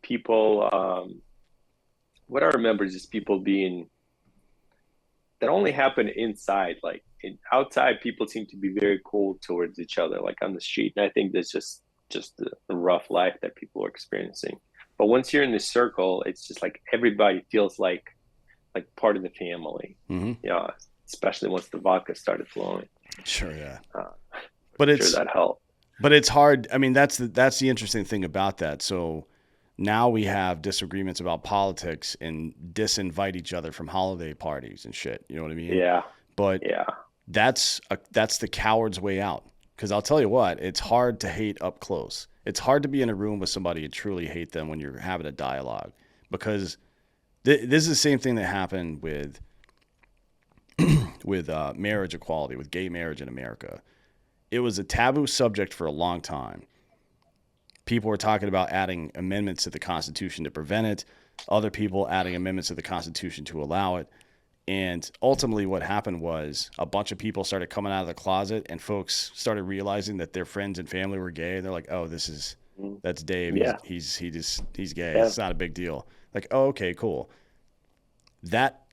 [SPEAKER 3] people, what I remember is just people being, that only happen inside. Like, outside, people seem to be very cool towards each other, like on the street. And I think that's just the rough life that people are experiencing. But once you're in this circle, it's just like everybody feels like part of the family.
[SPEAKER 2] Mm-hmm.
[SPEAKER 3] Yeah, especially once the vodka started flowing.
[SPEAKER 2] Sure, yeah.
[SPEAKER 3] Uh,
[SPEAKER 2] But
[SPEAKER 3] sure that helped.
[SPEAKER 2] But it's hard. I mean, that's the interesting thing about that. So now we have disagreements about politics and disinvite each other from holiday parties and shit. You know what I mean?
[SPEAKER 3] Yeah.
[SPEAKER 2] But
[SPEAKER 3] Yeah.
[SPEAKER 2] that's the coward's way out. Because I'll tell you what, it's hard to hate up close. It's hard to be in a room with somebody and truly hate them when you're having a dialogue. Because this is the same thing that happened with marriage equality, with gay marriage in America. It was a taboo subject for a long time. People were talking about adding amendments to the Constitution to prevent it, other people adding amendments to the Constitution to allow it. And ultimately what happened was a bunch of people started coming out of the closet, and folks started realizing that their friends and family were gay. And they're like, oh, that's Dave.
[SPEAKER 3] Yeah.
[SPEAKER 2] He's gay.
[SPEAKER 3] Yeah.
[SPEAKER 2] It's not a big deal. Like, oh, okay, cool. That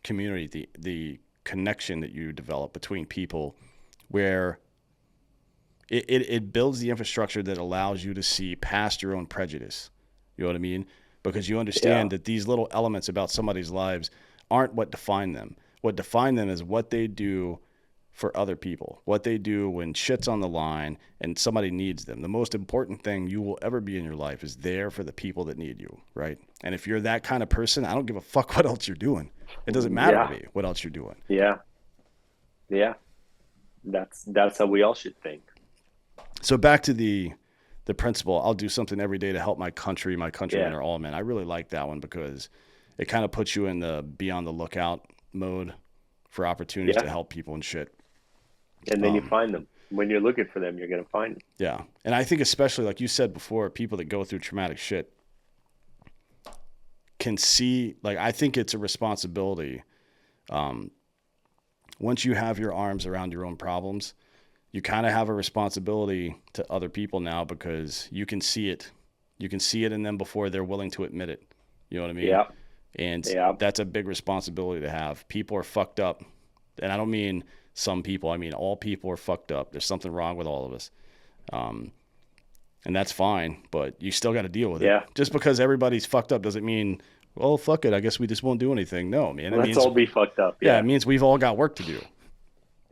[SPEAKER 2] community, the connection that you develop between people, where it builds the infrastructure that allows you to see past your own prejudice. You know what I mean? Because you understand that these little elements about somebody's lives aren't what define them. What define them is what they do for other people, what they do when shit's on the line and somebody needs them. The most important thing you will ever be in your life is there for the people that need you, right? And if you're that kind of person, I don't give a fuck what else you're doing. It doesn't matter to me what else you're doing.
[SPEAKER 3] Yeah. Yeah. That's how we all should think.
[SPEAKER 2] So back to the principle, I'll do something every day to help my countrymen
[SPEAKER 3] Yeah,
[SPEAKER 2] are all men. I really like that one because it kind of puts you in the be on the lookout mode for opportunities to
[SPEAKER 3] yeah.
[SPEAKER 2] help people and shit.
[SPEAKER 3] And then you
[SPEAKER 2] Um,
[SPEAKER 3] find them. When you're looking for them, you're gonna find them.
[SPEAKER 2] yeah. And I think especially like you said before, people that go through traumatic shit can see, like, I think it's a responsibility. Um, Once you have your arms around your own problems, you kind of have a responsibility to other people now because you can see it. You can see it in them before they're willing to admit it. You know what I mean?
[SPEAKER 3] Yeah,
[SPEAKER 2] And
[SPEAKER 3] yeah,
[SPEAKER 2] that's a big responsibility to have. People are fucked up. And I don't mean some people, I mean all people are fucked up. There's something wrong with all of us. Um, and that's fine, but you still got to deal with it.
[SPEAKER 3] yeah.
[SPEAKER 2] Just because everybody's fucked up doesn't mean, well, fuck it. I guess we just won't do anything. No, man. It
[SPEAKER 3] Let's
[SPEAKER 2] means,
[SPEAKER 3] all be fucked up.
[SPEAKER 2] yeah, it
[SPEAKER 3] Yeah,
[SPEAKER 2] means we've all got work to do.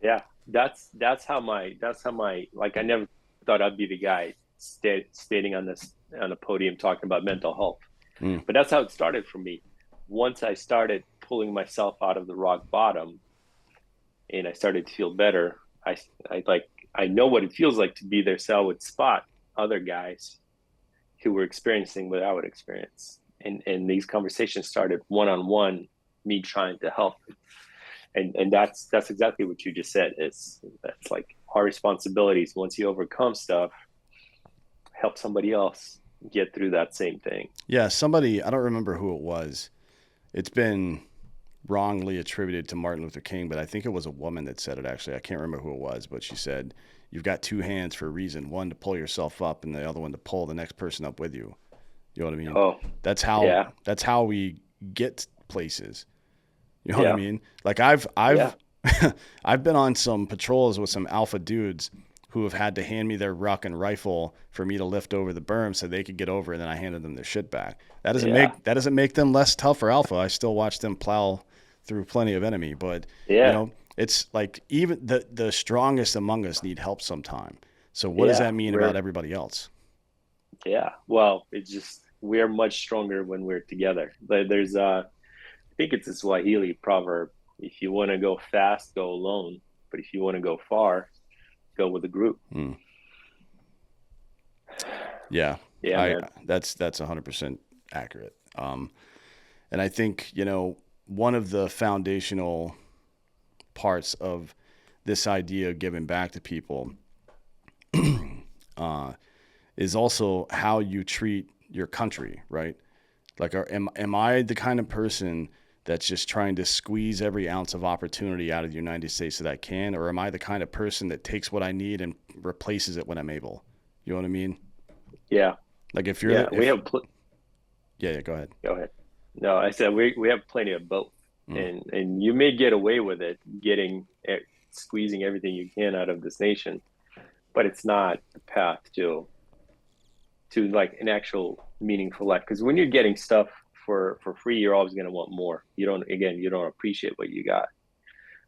[SPEAKER 3] yeah. That's how my like. I never thought I'd be the guy stating on the podium talking about mental health,
[SPEAKER 2] Mm.
[SPEAKER 3] but that's how it started for me. Once I started pulling myself out of the rock bottom, and I started to feel better, I know what it feels like to be there, so I would spot other guys who were experiencing what I would experience. And these conversations started one on one, me trying to help. And that's exactly what you just said. That's like our responsibilities. Once you overcome stuff, help somebody else get through that same thing.
[SPEAKER 2] Yeah, somebody, I don't remember who it was. It's been wrongly attributed to Martin Luther King, but I think it was a woman that said it actually. I can't remember who it was, but she said, you've got two hands for a reason, one to pull yourself up and the other one to pull the next person up with you. You know what I mean?
[SPEAKER 3] Oh, yeah,
[SPEAKER 2] That's how we get places. You know what I
[SPEAKER 3] yeah,
[SPEAKER 2] mean? Like I've
[SPEAKER 3] yeah,
[SPEAKER 2] I've been on some patrols with some alpha dudes who have had to hand me their ruck and rifle for me to lift over the berm so they could get over, and then I handed them their shit back.
[SPEAKER 3] yeah,
[SPEAKER 2] That doesn't make them less tough or alpha. I still watch them plow through plenty of enemy, but you
[SPEAKER 3] yeah,
[SPEAKER 2] know, it's like even the strongest among us need help sometime. So what does
[SPEAKER 3] yeah.
[SPEAKER 2] that mean about everybody else?
[SPEAKER 3] Yeah. Well, it's just we're much stronger when we're together. There's I think it's a Swahili proverb. If you want to go fast, go alone. But if you want to go far, go with a group.
[SPEAKER 2] Hmm. Yeah,
[SPEAKER 3] Yeah,
[SPEAKER 2] I
[SPEAKER 3] man.
[SPEAKER 2] that's 100% accurate. And I think, one of the foundational parts of this idea of giving back to people uh, is also how you treat your country, right? Like, am I the kind of person that's just trying to squeeze every ounce of opportunity out of the United States that I can, or am I the kind of person that takes what I need and replaces it when I'm able? You know what I mean?
[SPEAKER 3] Yeah,
[SPEAKER 2] Like if you're
[SPEAKER 3] yeah.
[SPEAKER 2] the if yeah, go ahead.
[SPEAKER 3] Go ahead. No, I said we have plenty of both,
[SPEAKER 2] Mm.
[SPEAKER 3] and you may get away with it, squeezing everything you can out of this nation, but it's not the path to like an actual meaningful life. Because when you're getting stuff for free, you're always going to want more. You don't appreciate what you got.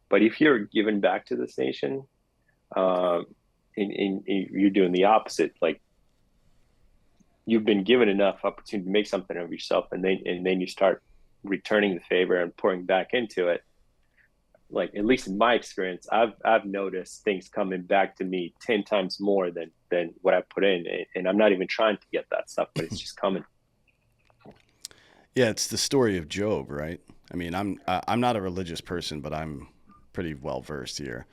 [SPEAKER 3] But if you're giving back to this nation, um, and you're doing the opposite, like you've been given enough opportunity to make something of yourself, and then you start returning the favor and pouring back into it. Like at least in my experience, I've noticed things coming back to me 10 times more than what I put in, and I'm not even trying to get that stuff, but it's just coming.
[SPEAKER 2] Yeah, it's the story of Job, right? I mean, I'm not a religious person, but I'm pretty well versed here.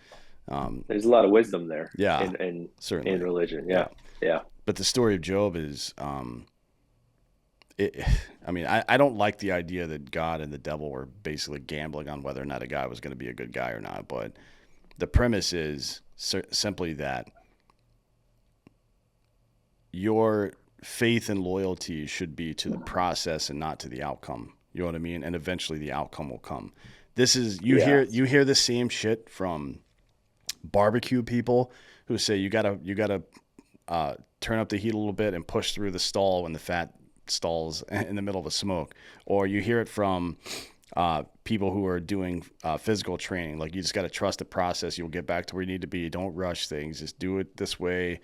[SPEAKER 3] There's a lot of wisdom there
[SPEAKER 2] Yeah,
[SPEAKER 3] in
[SPEAKER 2] certainly.
[SPEAKER 3] religion.
[SPEAKER 2] Yeah,
[SPEAKER 3] Yeah, yeah,
[SPEAKER 2] but the story of Job is, it. I mean, I don't like the idea that God and the devil were basically gambling on whether or not a guy was going to be a good guy or not. But the premise is simply that your faith and loyalty should be to the process and not to the outcome. You know what I mean? And eventually the outcome will come. This is
[SPEAKER 3] yeah,
[SPEAKER 2] you hear the same shit from barbecue people who say you gotta turn up the heat a little bit and push through the stall when the fat stalls in the middle of a smoke. Or you hear it from people who are doing physical training. Like you just got to trust the process. You'll get back to where you need to be. Don't rush things. Just do it this way.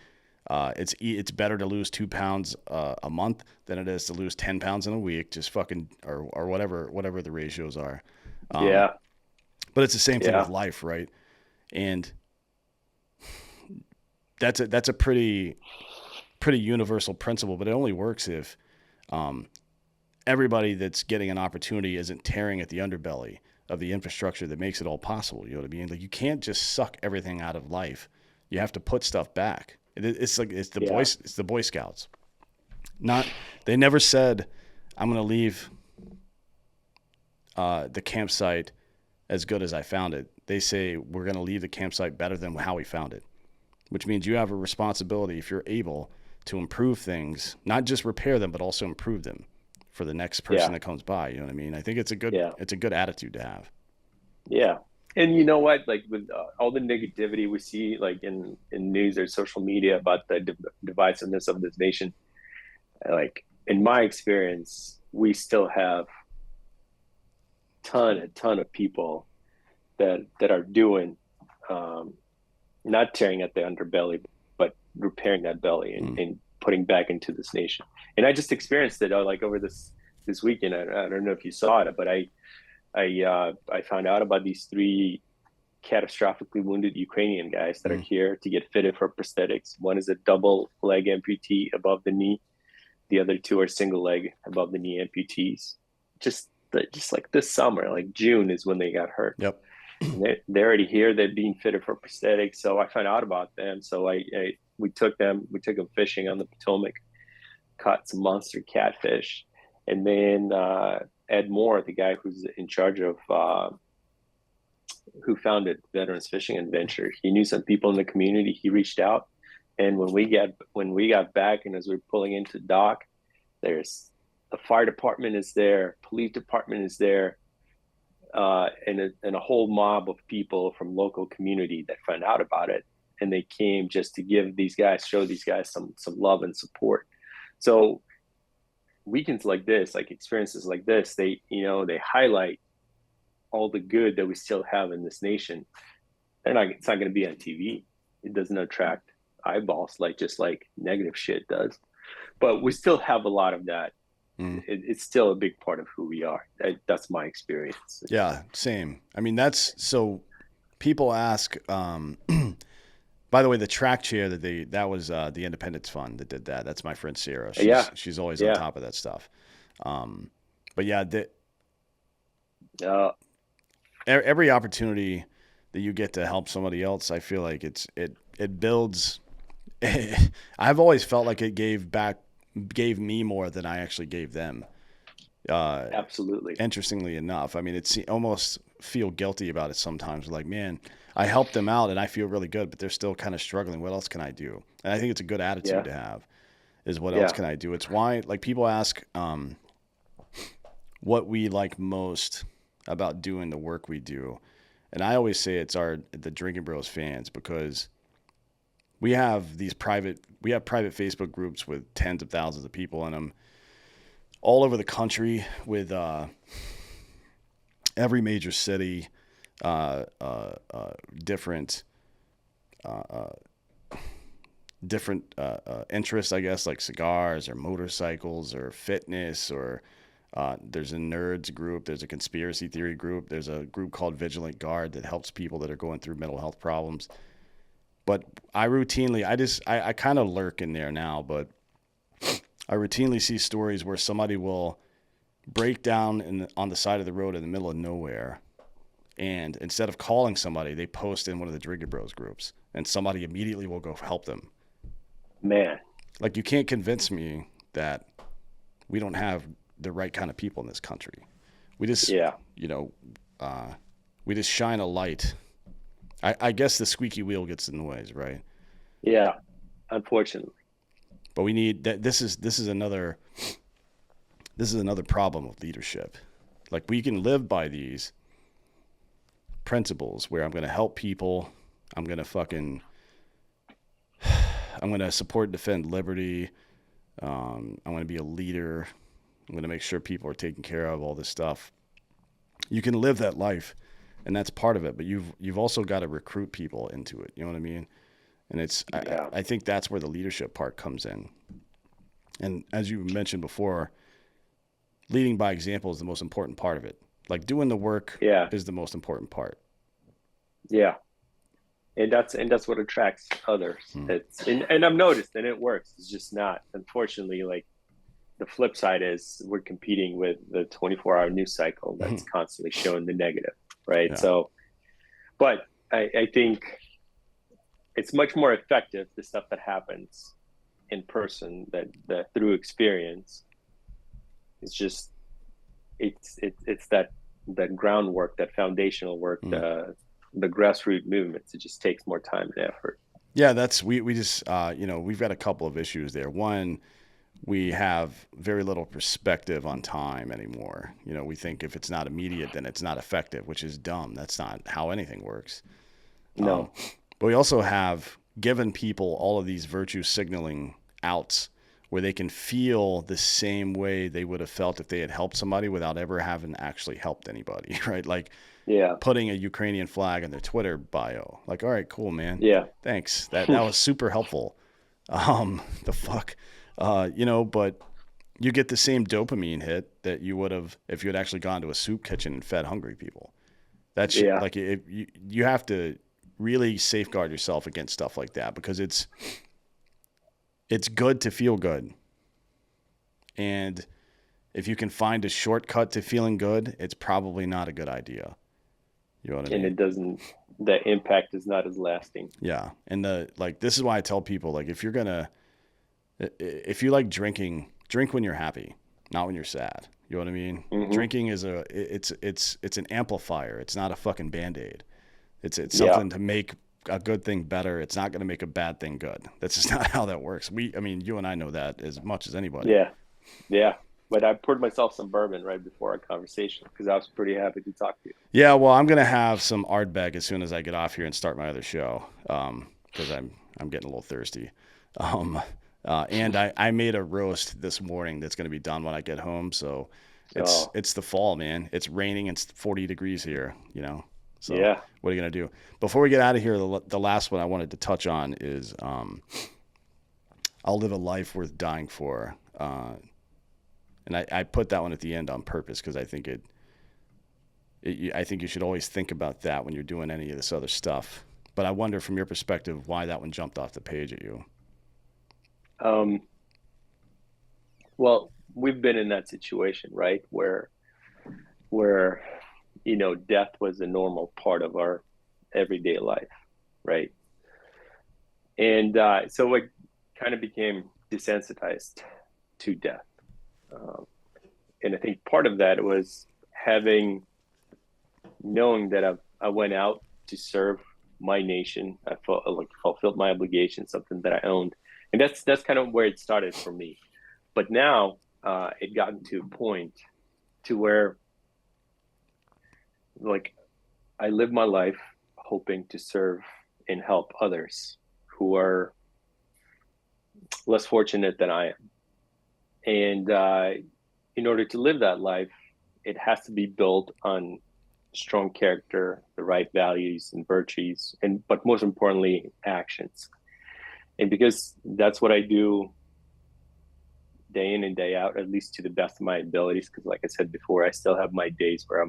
[SPEAKER 2] It's better to lose 2 pounds a month than it is to lose 10 pounds in a week. Just fucking or whatever the ratios are.
[SPEAKER 3] yeah,
[SPEAKER 2] But it's the same thing with
[SPEAKER 3] yeah,
[SPEAKER 2] life, right? And that's a pretty universal principle, but it only works if um, everybody that's getting an opportunity isn't tearing at the underbelly of the infrastructure that makes it all possible. You know what I mean? Like you can't just suck everything out of life. You have to put stuff back. It's like
[SPEAKER 3] Yeah.
[SPEAKER 2] It's the Boy Scouts. Not they never said I'm going to leave the campsite as good as I found it. They say we're going to leave the campsite better than how we found it, which means you have a responsibility if you're able to improve things, not just repair them, but also improve them for the next person
[SPEAKER 3] Yeah.
[SPEAKER 2] that comes by. You know what I mean? I think
[SPEAKER 3] Yeah.
[SPEAKER 2] it's a good attitude to have.
[SPEAKER 3] Yeah. And you know what? Like with all the negativity we see, like in news or social media about the divisiveness of this nation, like in my experience, we still have a ton of people that are doing, um, not tearing at the underbelly, but repairing that belly
[SPEAKER 2] Mm.
[SPEAKER 3] and putting back into this nation. And I just experienced it like over this weekend. I don't know if you saw it, but I found out about these three catastrophically wounded Ukrainian guys that are
[SPEAKER 2] Mm.
[SPEAKER 3] here to get fitted for prosthetics. One is a double leg amputee above the knee. The other two are single leg above the knee amputees. Just like this summer, like June is when they got hurt.
[SPEAKER 2] Yep.
[SPEAKER 3] And they're already here. They're being fitted for prosthetics. So I found out about them. So we took them fishing on the Potomac, caught some monster catfish, and then Ed Moore, the guy who's in charge of who founded Veterans Fishing Adventure, he knew some people in the community. He reached out, and when we got back, and as we were pulling into dock, there's the fire department is there, police department is there, and a whole mob of people from local community that found out about it, and they came just to show these guys some love and support. So weekends like this, like experiences like this, they highlight all the good that we still have in this nation. It's not going to be on TV. It doesn't attract eyeballs like negative shit does. But we still have a lot of that.
[SPEAKER 2] Mm.
[SPEAKER 3] It's still a big part of who we are. That's my experience.
[SPEAKER 2] Yeah, same. I mean, that's so people ask, by the way, the track chair that was the Independence Fund that did that. That's my friend Sarah.
[SPEAKER 3] Yeah,
[SPEAKER 2] She's always on
[SPEAKER 3] yeah,
[SPEAKER 2] top of that stuff. But yeah,
[SPEAKER 3] uh,
[SPEAKER 2] every opportunity that you get to help somebody else, I feel like it builds. I've always felt like it gave me more than I actually gave them.
[SPEAKER 3] absolutely.
[SPEAKER 2] Interestingly enough, I mean, it's almost feel guilty about it sometimes. Like, man, I helped them out and I feel really good, but they're still kind of struggling. What else can I do? And I think it's a good attitude
[SPEAKER 3] Yeah,
[SPEAKER 2] to have. Is what else
[SPEAKER 3] yeah,
[SPEAKER 2] can I do? It's why like people ask what we like most about doing the work we do, and I always say it's the Drinking Bros fans because we have private Facebook groups with tens of thousands of people in them all over the country with every major city, different interests, I guess, like cigars or motorcycles or fitness or there's a nerds group, there's a conspiracy theory group, there's a group called Vigilant Guard that helps people that are going through mental health problems. But I kind of lurk in there now, but I routinely see stories where somebody will break down on the side of the road in the middle of nowhere. And instead of calling somebody, they post in one of the Drinking Bros groups, and somebody immediately will go help them.
[SPEAKER 3] man.
[SPEAKER 2] Like, you can't convince me that we don't have the right kind of people in this country. We just,
[SPEAKER 3] Yeah,
[SPEAKER 2] you know, we just shine a light. I guess the squeaky wheel gets in the ways, right?
[SPEAKER 3] yeah. Unfortunately,
[SPEAKER 2] But we need that. This is another problem of leadership. Like, we can live by these principles where I'm going to help people. I'm going to support and defend liberty. I'm going to be a leader. I'm going to make sure people are taken care of, all this stuff. You can live that life, and that's part of it. But you've also got to recruit people into it. You know what I mean? And
[SPEAKER 3] yeah,
[SPEAKER 2] I think that's where the leadership part comes in. And as you mentioned before, leading by example is the most important part of it. Like, doing the work
[SPEAKER 3] yeah,
[SPEAKER 2] is the most important part.
[SPEAKER 3] yeah. And that's what attracts others.
[SPEAKER 2] Hmm.
[SPEAKER 3] And I've noticed, and it works. It's just not, unfortunately, like the flip side is we're competing with the 24-hour news cycle that's constantly showing the negative, right?
[SPEAKER 2] Yeah.
[SPEAKER 3] So, but I think it's much more effective, the stuff that happens in person, that through experience. It's just it's that groundwork, that foundational work,
[SPEAKER 2] Hmm.
[SPEAKER 3] the grassroots movements. It just takes more time and effort.
[SPEAKER 2] Yeah, that's we just we've got a couple of issues there. One, we have very little perspective on time anymore. We think if it's not immediate, then it's not effective, which is dumb. That's not how anything works. Um,
[SPEAKER 3] No,
[SPEAKER 2] but we also have given people all of these virtue signaling outs where they can feel the same way they would have felt if they had helped somebody without ever having actually helped anybody, right? Like
[SPEAKER 3] yeah,
[SPEAKER 2] putting a Ukrainian flag in their Twitter bio. Like, all right, cool, man.
[SPEAKER 3] yeah,
[SPEAKER 2] Thanks. That was super helpful. The fuck, but you get the same dopamine hit that you would have if you had actually gone to a soup kitchen and fed hungry people. That's
[SPEAKER 3] yeah,
[SPEAKER 2] like you have to really safeguard yourself against stuff like that because it's good to feel good, and if you can find a shortcut to feeling good, it's probably not a good idea. You know what I
[SPEAKER 3] and
[SPEAKER 2] mean?
[SPEAKER 3] it doesn't. The impact is not as lasting.
[SPEAKER 2] Yeah, and this is why I tell people like if you like drinking, drink when you're happy, not when you're sad. You know what I mean?
[SPEAKER 3] Hmm.
[SPEAKER 2] Drinking is it's an amplifier. It's not a fucking band-aid. It's
[SPEAKER 3] Yeah,
[SPEAKER 2] something to make a good thing better. It's not going to make a bad thing good. That's just not how that works. I mean, you and I know that as much as anybody.
[SPEAKER 3] yeah, yeah. But I poured myself some bourbon right before our conversation because I was pretty happy to talk to you.
[SPEAKER 2] Yeah, well, I'm gonna have some Ardbeg as soon as I get off here and start my other show, because I'm getting a little thirsty. Um, and I made a roast this morning that's gonna be done when I get home. So it's
[SPEAKER 3] Oh,
[SPEAKER 2] it's the fall, man. It's raining and it's 40 degrees here. So
[SPEAKER 3] yeah.
[SPEAKER 2] what are you gonna do? Before we get out of here, the last one I wanted to touch on is I'll live a life worth dying for. And I put that one at the end on purpose because I think you should always think about that when you're doing any of this other stuff. But I wonder, from your perspective, why that one jumped off the page at you.
[SPEAKER 3] Um, well, we've been in that situation, right? Where death was a normal part of our everyday life, right? And so it kind of became desensitized to death. Um, and I think part of that was having knowing that I went out to serve my nation. I felt like fulfilled my obligation, something that I owned, and that's kind of where it started for me. But now it gotten to a point to where like I live my life hoping to serve and help others who are less fortunate than I am. And in order to live that life, it has to be built on strong character, the right values and virtues, and but most importantly, actions. And because that's what I do day in and day out, at least to the best of my abilities. Because, like I said before, I still have my days where I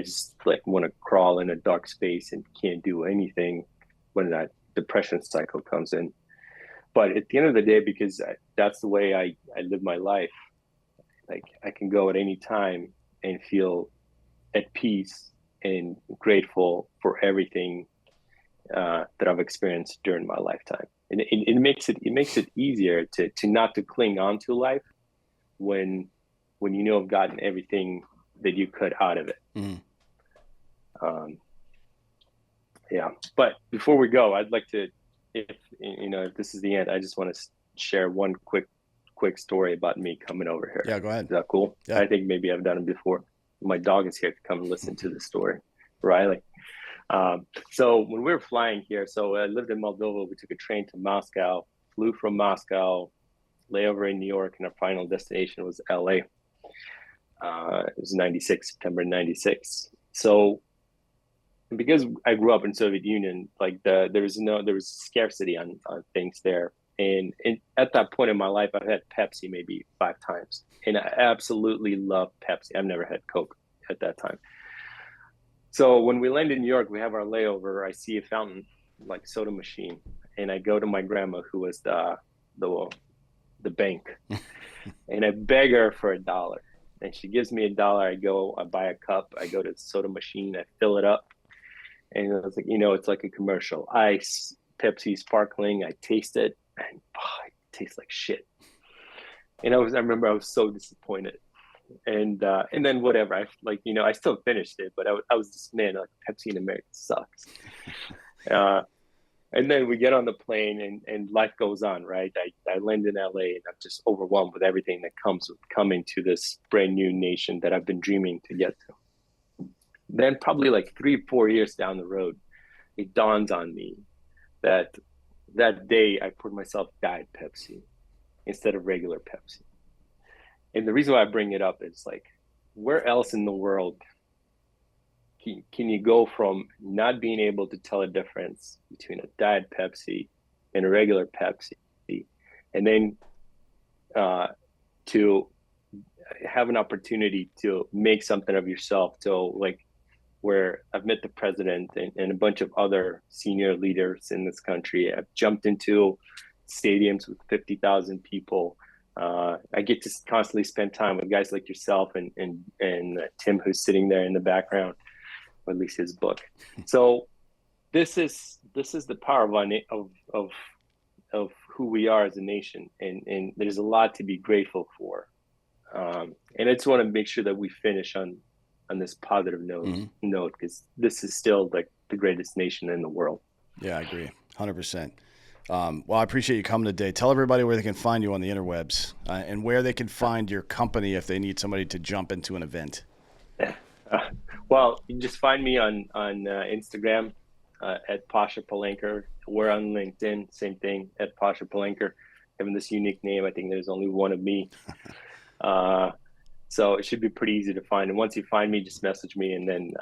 [SPEAKER 3] just like want to crawl in a dark space and can't do anything when that depression cycle comes in. But at the end of the day, because that's the way I live my life, like I can go at any time and feel at peace and grateful for everything that I've experienced during my lifetime. And it makes it easier to not to cling on to life when I've gotten everything that you could out of it.
[SPEAKER 2] Mm.
[SPEAKER 3] Um, yeah. But before we go, I'd like to, if this is the end, I just want to share one quick story about me coming over here.
[SPEAKER 2] Yeah, go
[SPEAKER 3] Is
[SPEAKER 2] ahead.
[SPEAKER 3] that cool?
[SPEAKER 2] Yeah.
[SPEAKER 3] I think maybe I've done it before. My dog is here to come and listen to the story, Riley. So when we were flying here, so I lived in Moldova. We took a train to Moscow, flew from Moscow, layover in New York, and our final destination was LA. It was 96, September 96. So because I grew up in Soviet Union, like there was scarcity on things there. And at that point in my life, I've had Pepsi maybe 5 times, and I absolutely love Pepsi. I've never had Coke at that time. So when we land in New York, we have our layover. I see a fountain, like soda machine, and I go to my grandma, who was the the bank, and I beg her for $1. And she gives me $1. I go, I buy a cup. I go to the soda machine. I fill it up, and I was like, it's like a commercial. Ice, Pepsi, sparkling. I taste it, and it tastes like shit. And I remember I was so disappointed. And then whatever, I still finished it, but I was just, man, like Pepsi in America sucks. Uh, and then we get on the plane, and life goes on, right? I land in LA, and I'm just overwhelmed with everything that comes with coming to this brand new nation that I've been dreaming to get to. Then probably like 3 4 years down the road, it dawns on me that that day I poured myself Diet Pepsi instead of regular Pepsi. And the reason why I bring it up is like, where else in the world can you go from not being able to tell a difference between a Diet Pepsi and a regular Pepsi, and then to have an opportunity to make something of yourself? So like, where I've met the president and a bunch of other senior leaders in this country. I've jumped into stadiums with 50,000 people. I get to constantly spend time with guys like yourself and Tim, who's sitting there in the background, or at least his book. So this is the power of who we are as a nation, and there's a lot to be grateful for. And I just want to make sure that we finish on this positive note, because this is still like the greatest nation in the world.
[SPEAKER 2] Yeah, I agree, 100%. Well, I appreciate you coming today. Tell everybody where they can find you on the interwebs, and where they can find your company if they need somebody to jump into an event.
[SPEAKER 3] Well, you can just find me on Instagram at Pasha Palanker. We're on LinkedIn, same thing, at Pasha Palanker. Having this unique name, I think there's only one of me. So it should be pretty easy to find. And once you find me, just message me, and then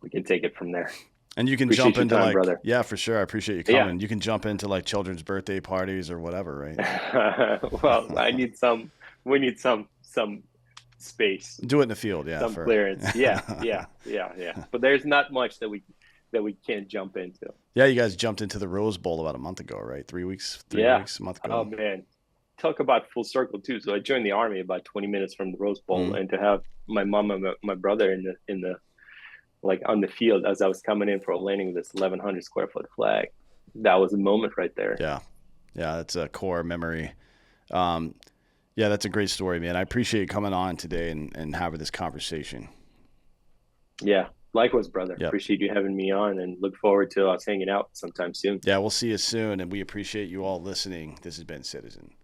[SPEAKER 3] we can take it from there.
[SPEAKER 2] And you can
[SPEAKER 3] Appreciate
[SPEAKER 2] jump
[SPEAKER 3] your
[SPEAKER 2] into
[SPEAKER 3] time, brother.
[SPEAKER 2] yeah, for sure. I appreciate you
[SPEAKER 3] Yeah.
[SPEAKER 2] coming. You can jump into like children's birthday parties or whatever, right?
[SPEAKER 3] Well, we need some space,
[SPEAKER 2] Do it in the field, yeah.
[SPEAKER 3] some clearance. Yeah. But there's not much that we can't jump into.
[SPEAKER 2] Yeah, you guys jumped into the Rose Bowl about a month ago, right? 3 weeks, a month ago.
[SPEAKER 3] Oh man, talk about full circle too. So I joined the army about 20 minutes from the Rose Bowl, and to have my mom and my brother in the like on the field as I was coming in for a landing with this 1,100 square foot flag, that was a moment right there.
[SPEAKER 2] Yeah, that's a core memory. Yeah, that's a great story, man. I appreciate you coming on today and having this conversation.
[SPEAKER 3] Yeah, likewise, brother.
[SPEAKER 2] Yep.
[SPEAKER 3] Appreciate you having me on, and look forward to us hanging out sometime soon.
[SPEAKER 2] Yeah, we'll see you soon, and we appreciate you all listening. This has been Citizen.